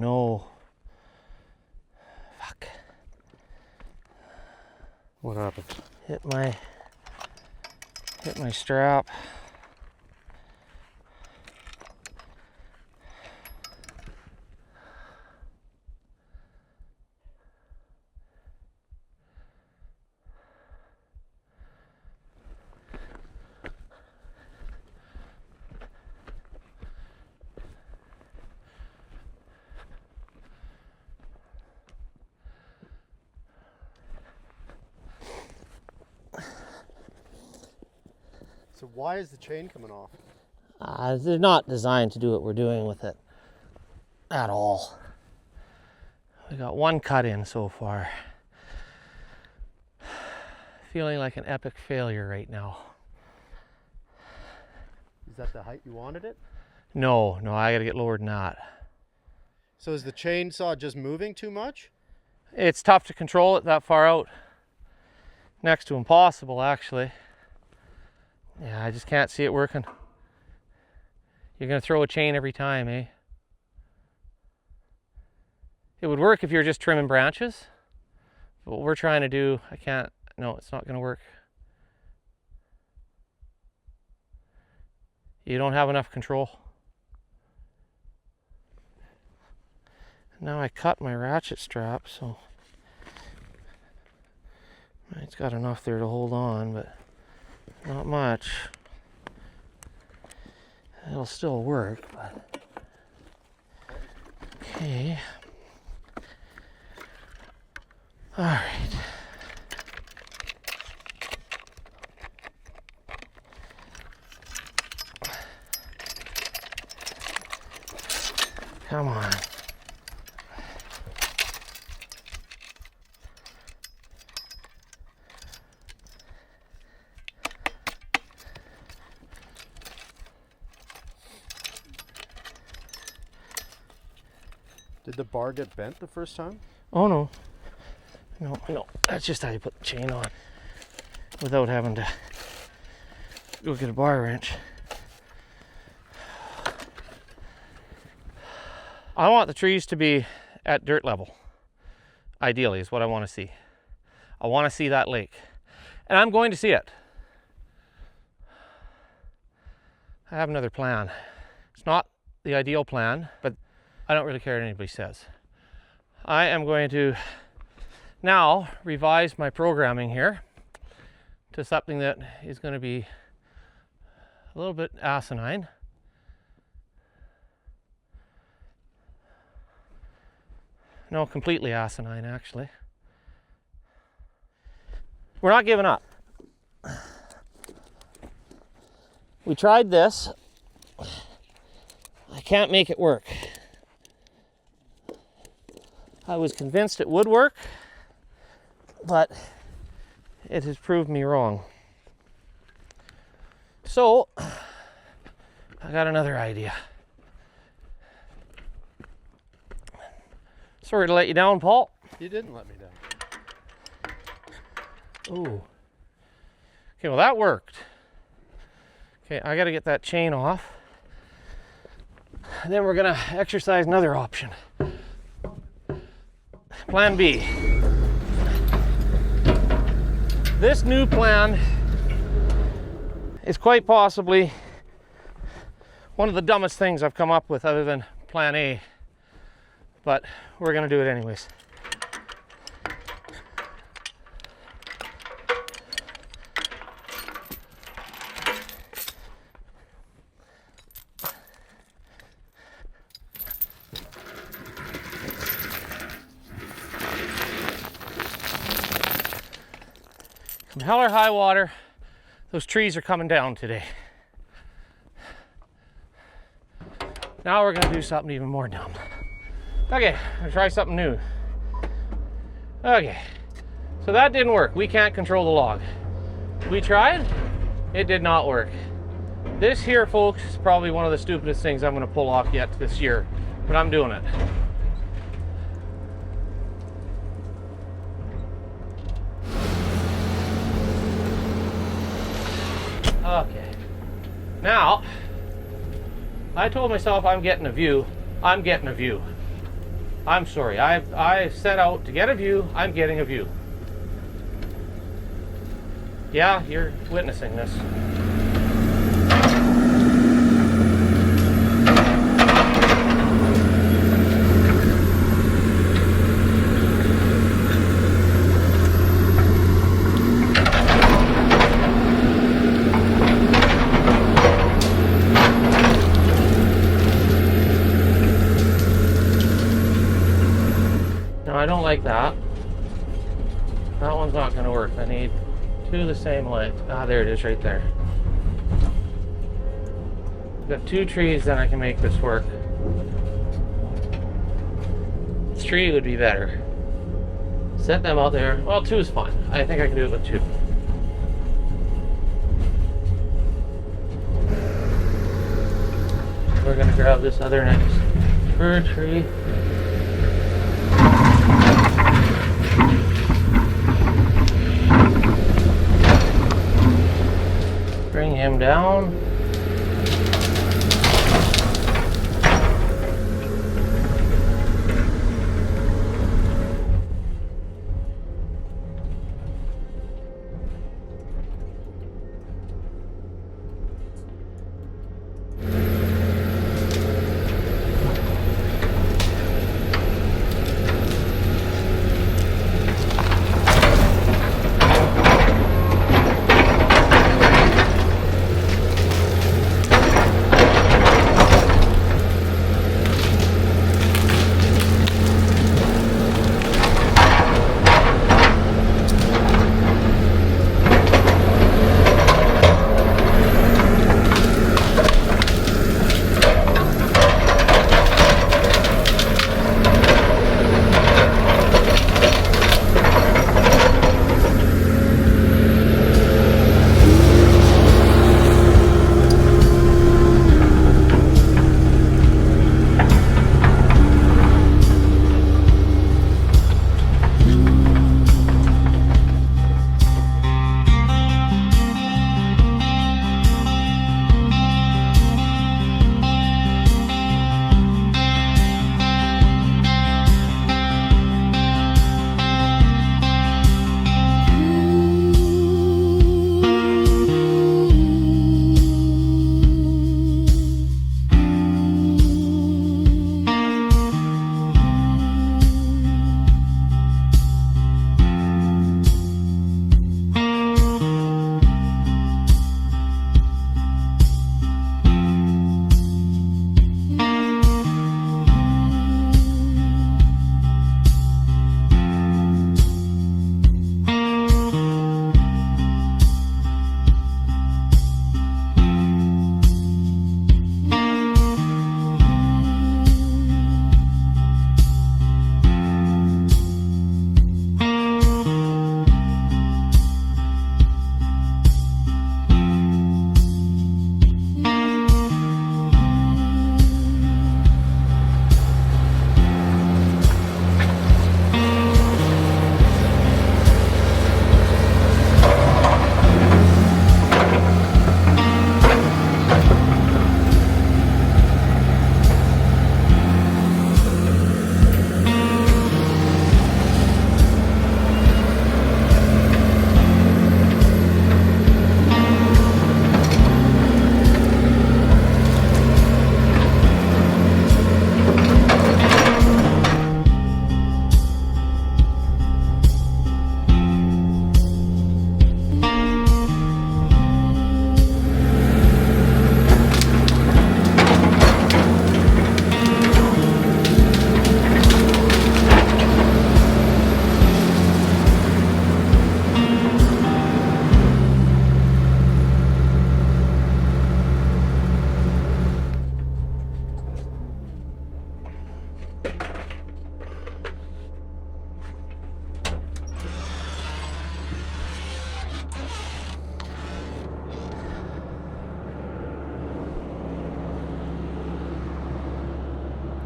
no. Fuck. What happened? Hit my strap. So why is the chain coming off? They're not designed to do what we're doing with it at all. We got one cut in so far. Feeling like an epic failure right now. Is that the height you wanted it? No, I gotta get lower than that. So is the chainsaw just moving too much? It's tough to control it that far out. Next to impossible, actually. Yeah, I just can't see it working. You're gonna throw a chain every time, eh? It would work if you're just trimming branches. But what we're trying to do, I can't, no, it's not gonna work. You don't have enough control. Now I cut my ratchet strap, so it's got enough there to hold on, but not much. It'll still work, but okay. All right. Come on. Did the bar get bent the first time? Oh no. No. That's just how you put the chain on without having to go get a bar wrench. I want the trees to be at dirt level. Ideally is what I want to see. I want to see that lake. And I'm going to see it. I have another plan. It's not the ideal plan, but I don't really care what anybody says. I am going to now revise my programming here to something that is going to be a little bit asinine. No, completely asinine, actually. We're not giving up. We tried this. I can't make it work. I was convinced it would work, but it has proved me wrong. So, I got another idea. Sorry to let you down, Paul. You didn't let me down. Ooh. Okay, well that worked. Okay, I gotta get that chain off. And then we're gonna exercise another option. Plan B. This new plan is quite possibly one of the dumbest things I've come up with other than plan A. But we're gonna do it anyways. Come hell or high water, those trees are coming down today. Now we're gonna do something even more dumb. Okay, I'm gonna try something new. Okay, so that didn't work. We can't control the log. We tried, it did not work. This here, folks, is probably one of the stupidest things I'm gonna pull off yet this year, but I'm doing it. Okay, now I told myself I'm getting a view. I'm getting a view. I'm sorry. I set out to get a view. I'm getting a view. Yeah, you're witnessing this. No, I don't like that. That one's not going to work. I need two the same length. Ah, there it is right there. I've got 2 trees, then I can make this work. 3 would be better. Set them out there. Well, 2 is fine. I think I can do it with 2. We're going to grab this other nice fir tree. Bring him down.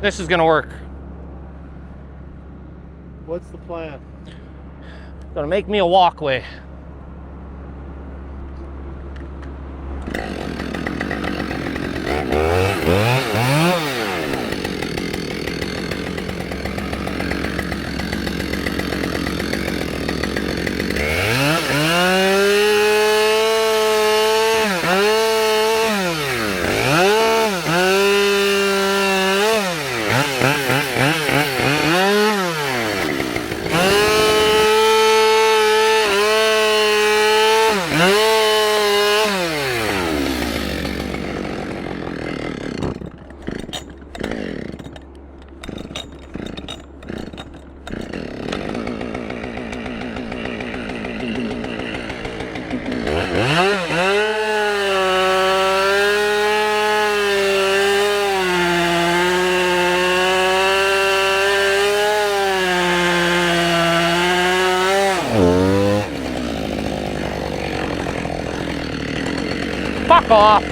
This is gonna work. What's the plan? Gonna make me a walkway. Yeah. Fuck off!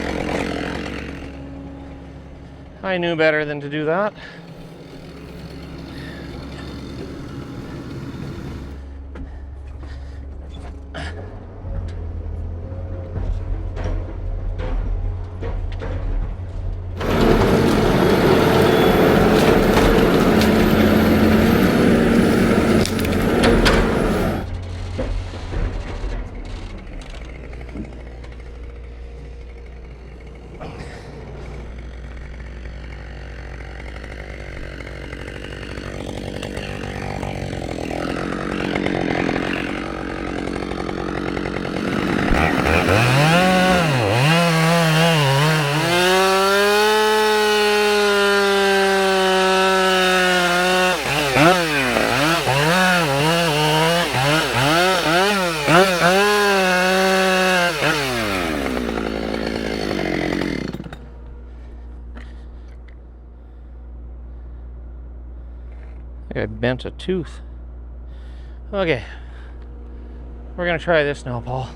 I knew better than to do that. I bent a tooth. Okay, we're gonna try this now, Paul.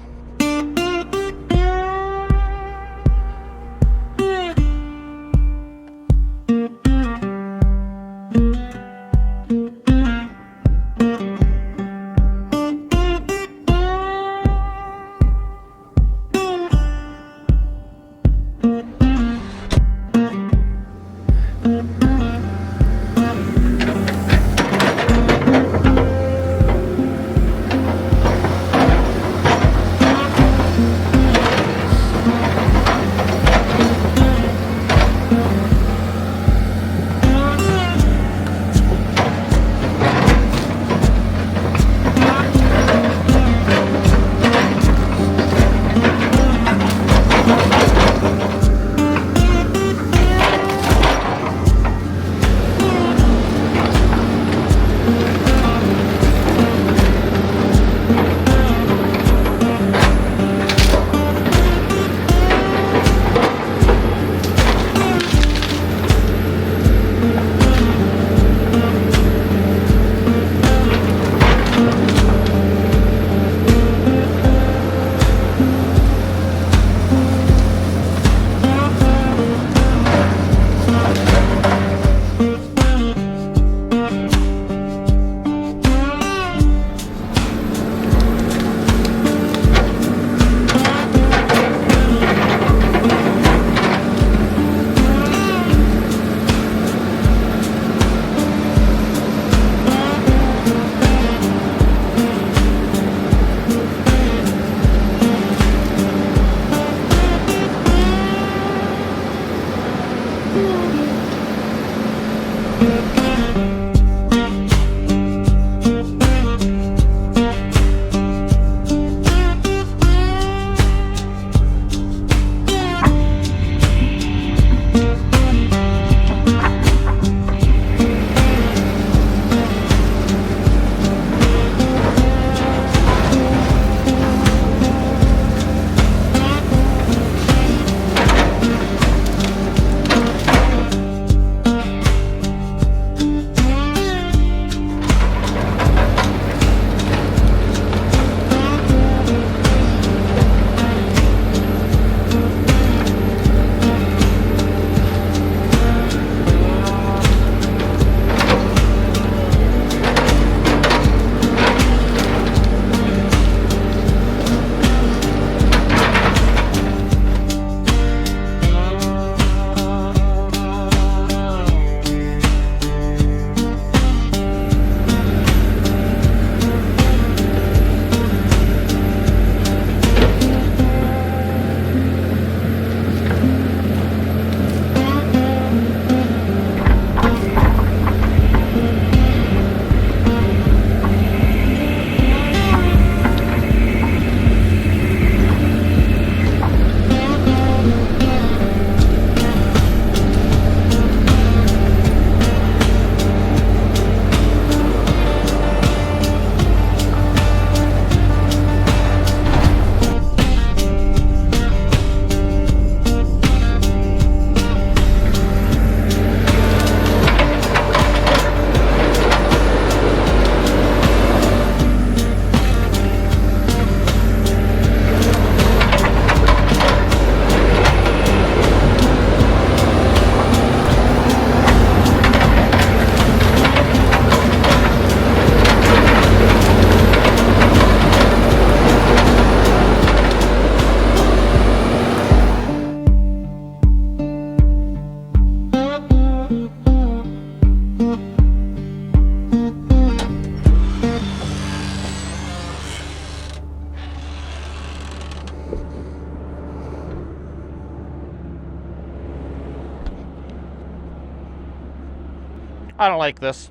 I don't like this.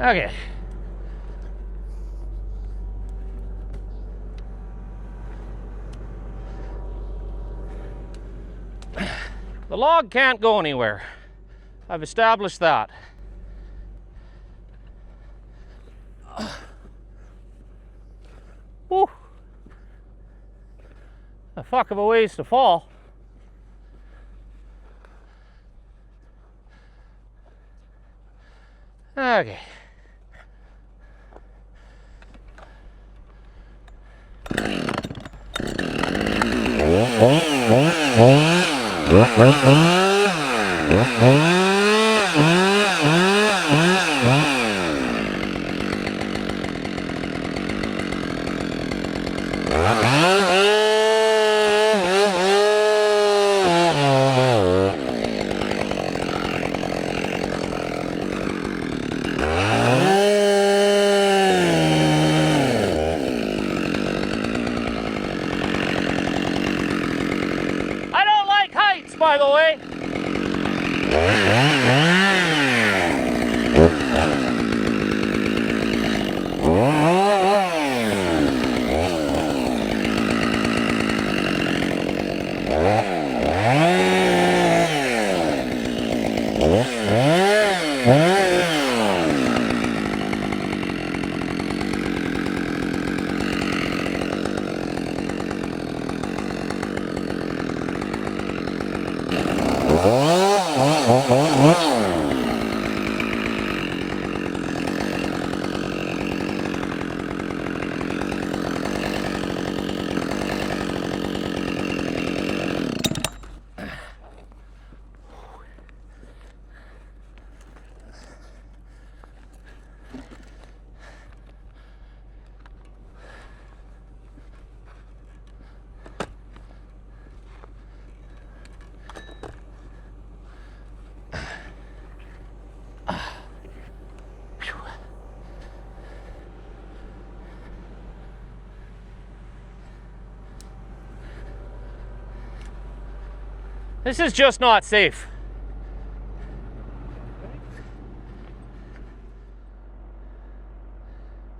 Okay. The log can't go anywhere. I've established that. Whew. A fuck of a ways to fall. Okay. I don't like heights, by the way. This is just not safe.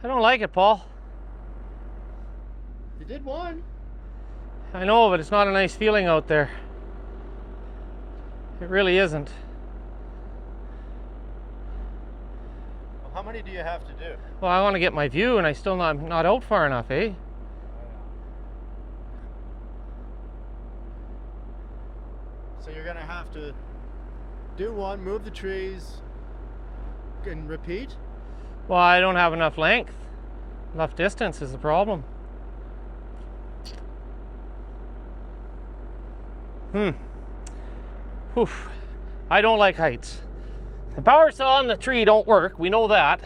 I don't like it, Paul. You did one. I know, but it's not a nice feeling out there. It really isn't. Well, how many do you have to do? Well, I want to get my view, and I still not out far enough, eh? So you're gonna have to do one, move the trees, and repeat? Well, I don't have enough length. Enough distance is the problem. Oof. I don't like heights. The power saw and the tree don't work. We know that.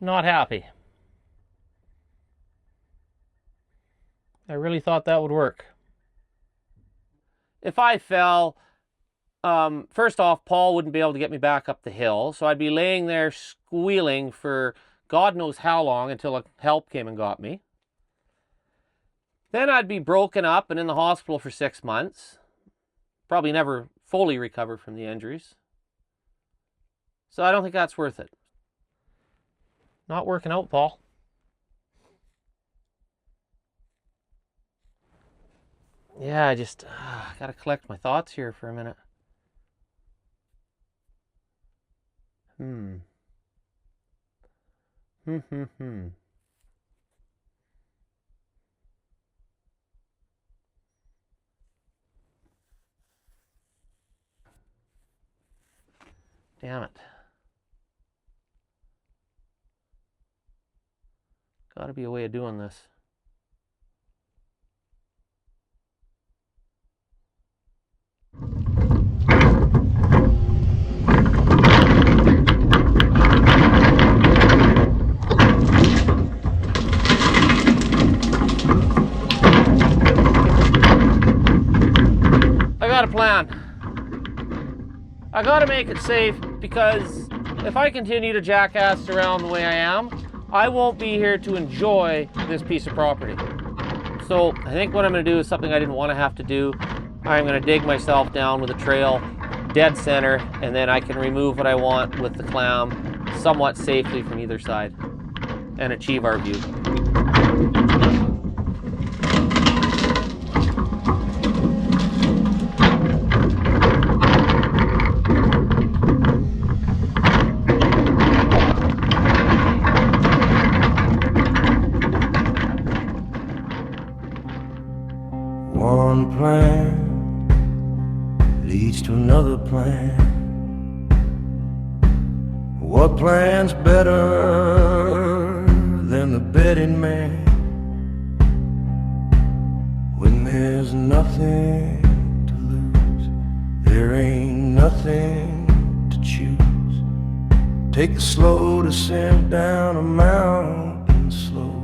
Not happy. I really thought that would work. If I fell, first off, Paul wouldn't be able to get me back up the hill, so I'd be laying there squealing for God knows how long until help came and got me. Then I'd be broken up and in the hospital for 6 months. Probably never fully recover from the injuries. So I don't think that's worth it. Not working out, Paul. Yeah, I just gotta collect my thoughts here for a minute. Damn it. Gotta be a way of doing this. I got a plan. I gotta make it safe because if I continue to jackass around the way I am, I won't be here to enjoy this piece of property. So I think what I'm gonna do is something I didn't want to have to do. I'm gonna dig myself down with a trail, dead center, and then I can remove what I want with the clam somewhat safely from either side and achieve our view. One plan leads to another plan. What plan's better than the betting man? When there's nothing to lose, there ain't nothing to choose. Take the slow descent down a mountain slope.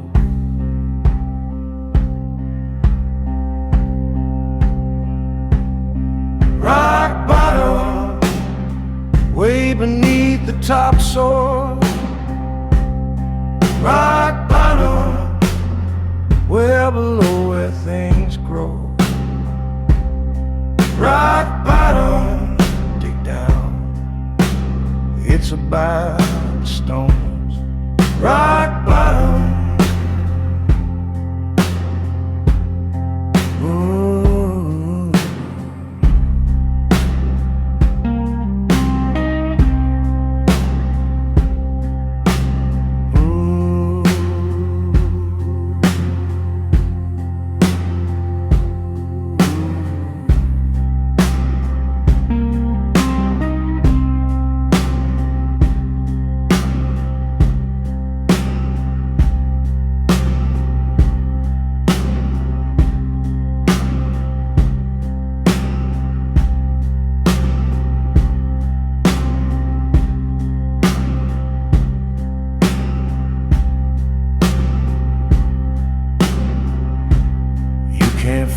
Rock bottom, way beneath the topsoil. Rock bottom, well below where things grow. Rock bottom, dig down, it's about the stones. Rock bottom,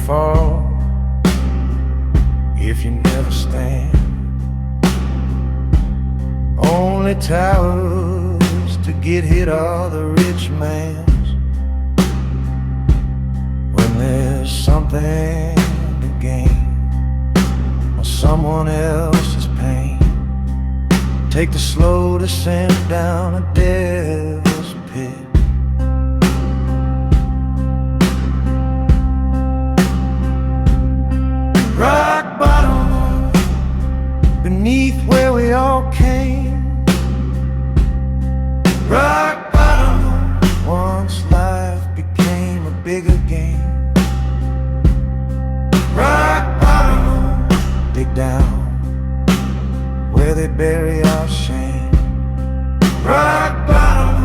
fall if you never stand. Only towers to get hit are the rich man's. When there's something to gain or someone else's pain, take the slow descent down a devil's pit. Rock bottom, beneath where we all came. Rock bottom, once life became a bigger game. Rock bottom, dig down where they bury our shame. Rock bottom.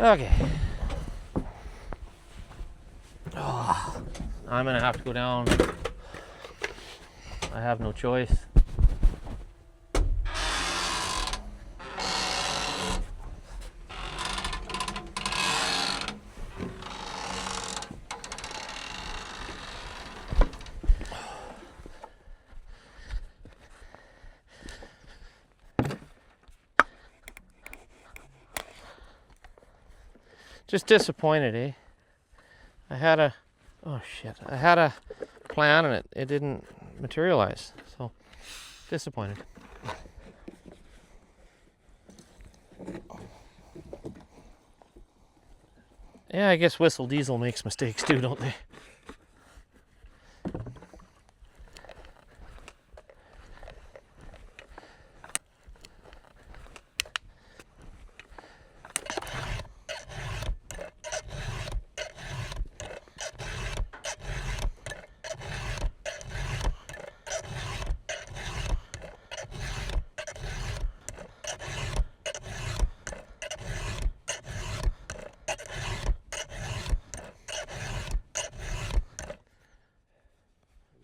Okay. Oh, I'm gonna have to go down. I have no choice. Just disappointed, eh? I had a plan and it didn't materialize. So disappointed. Yeah, I guess Whistle Diesel makes mistakes too, don't they?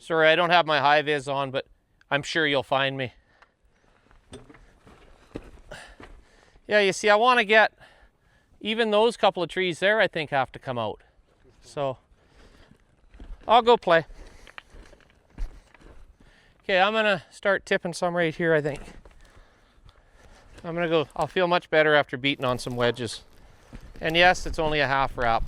Sorry, I don't have my high vis on, but I'm sure you'll find me. Yeah, you see, I want to get even those couple of trees there, I think, have to come out. So I'll go play. Okay, I'm gonna start tipping some right here, I think. I'm gonna go, I'll feel much better after beating on some wedges. And yes, it's only a half wrap.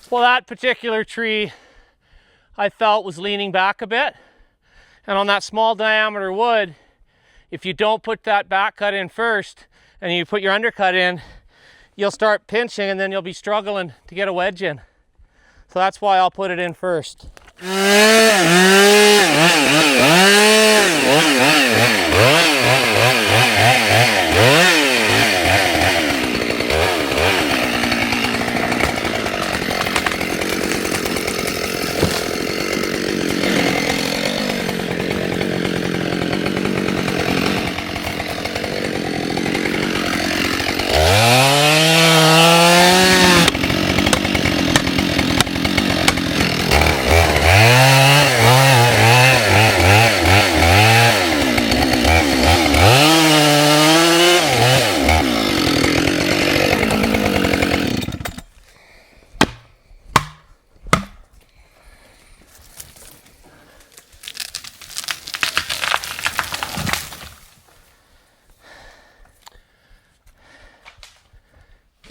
Well, that particular tree I felt was leaning back a bit. And on that small diameter wood, if you don't put that back cut in first and you put your undercut in, you'll start pinching and then you'll be struggling to get a wedge in. So that's why I'll put it in first.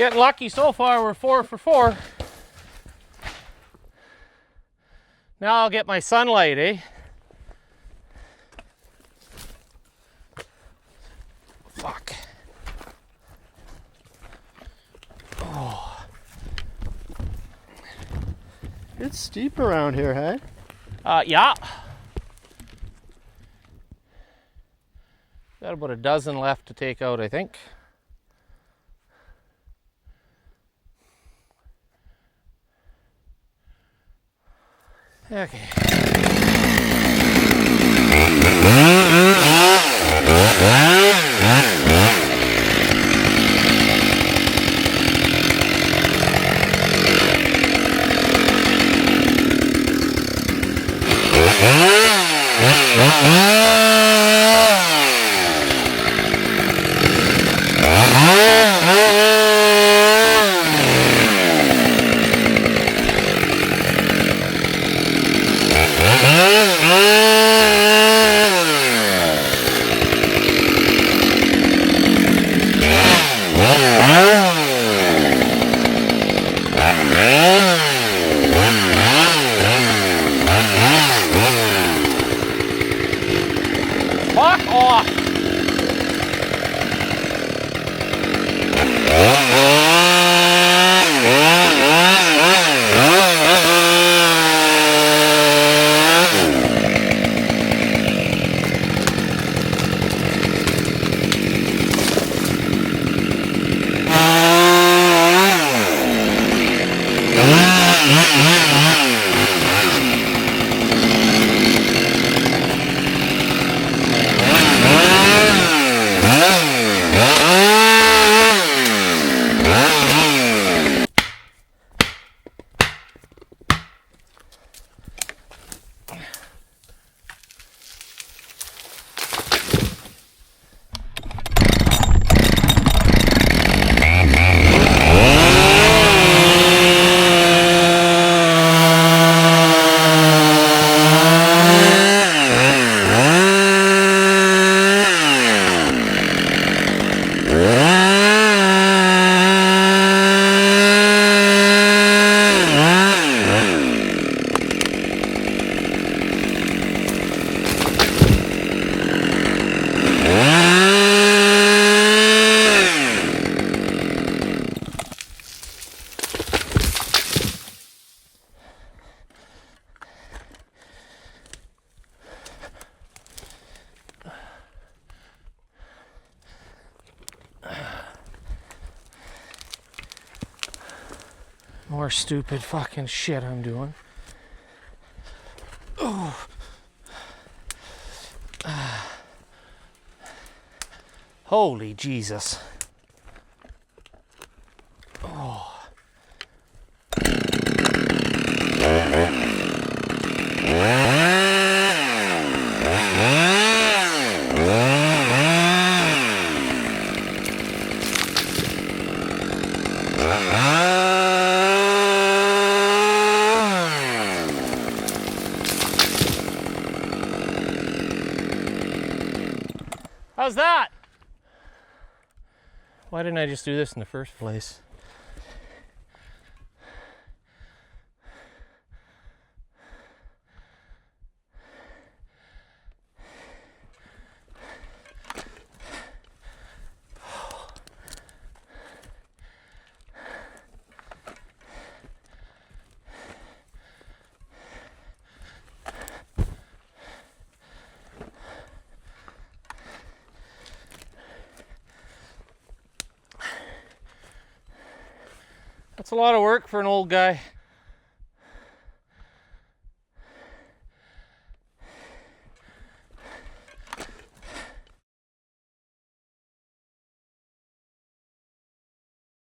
Getting lucky so far, we're 4 for 4. Now I'll get my sunlight, eh? Fuck. Oh. It's steep around here, hey? Yeah. Got about a dozen left to take out, I think. Okay. Fuck off! More stupid fucking shit I'm doing. Oh. Holy Jesus. Oh. How's that? Why didn't I just do this in the first place? That's a lot of work for an old guy.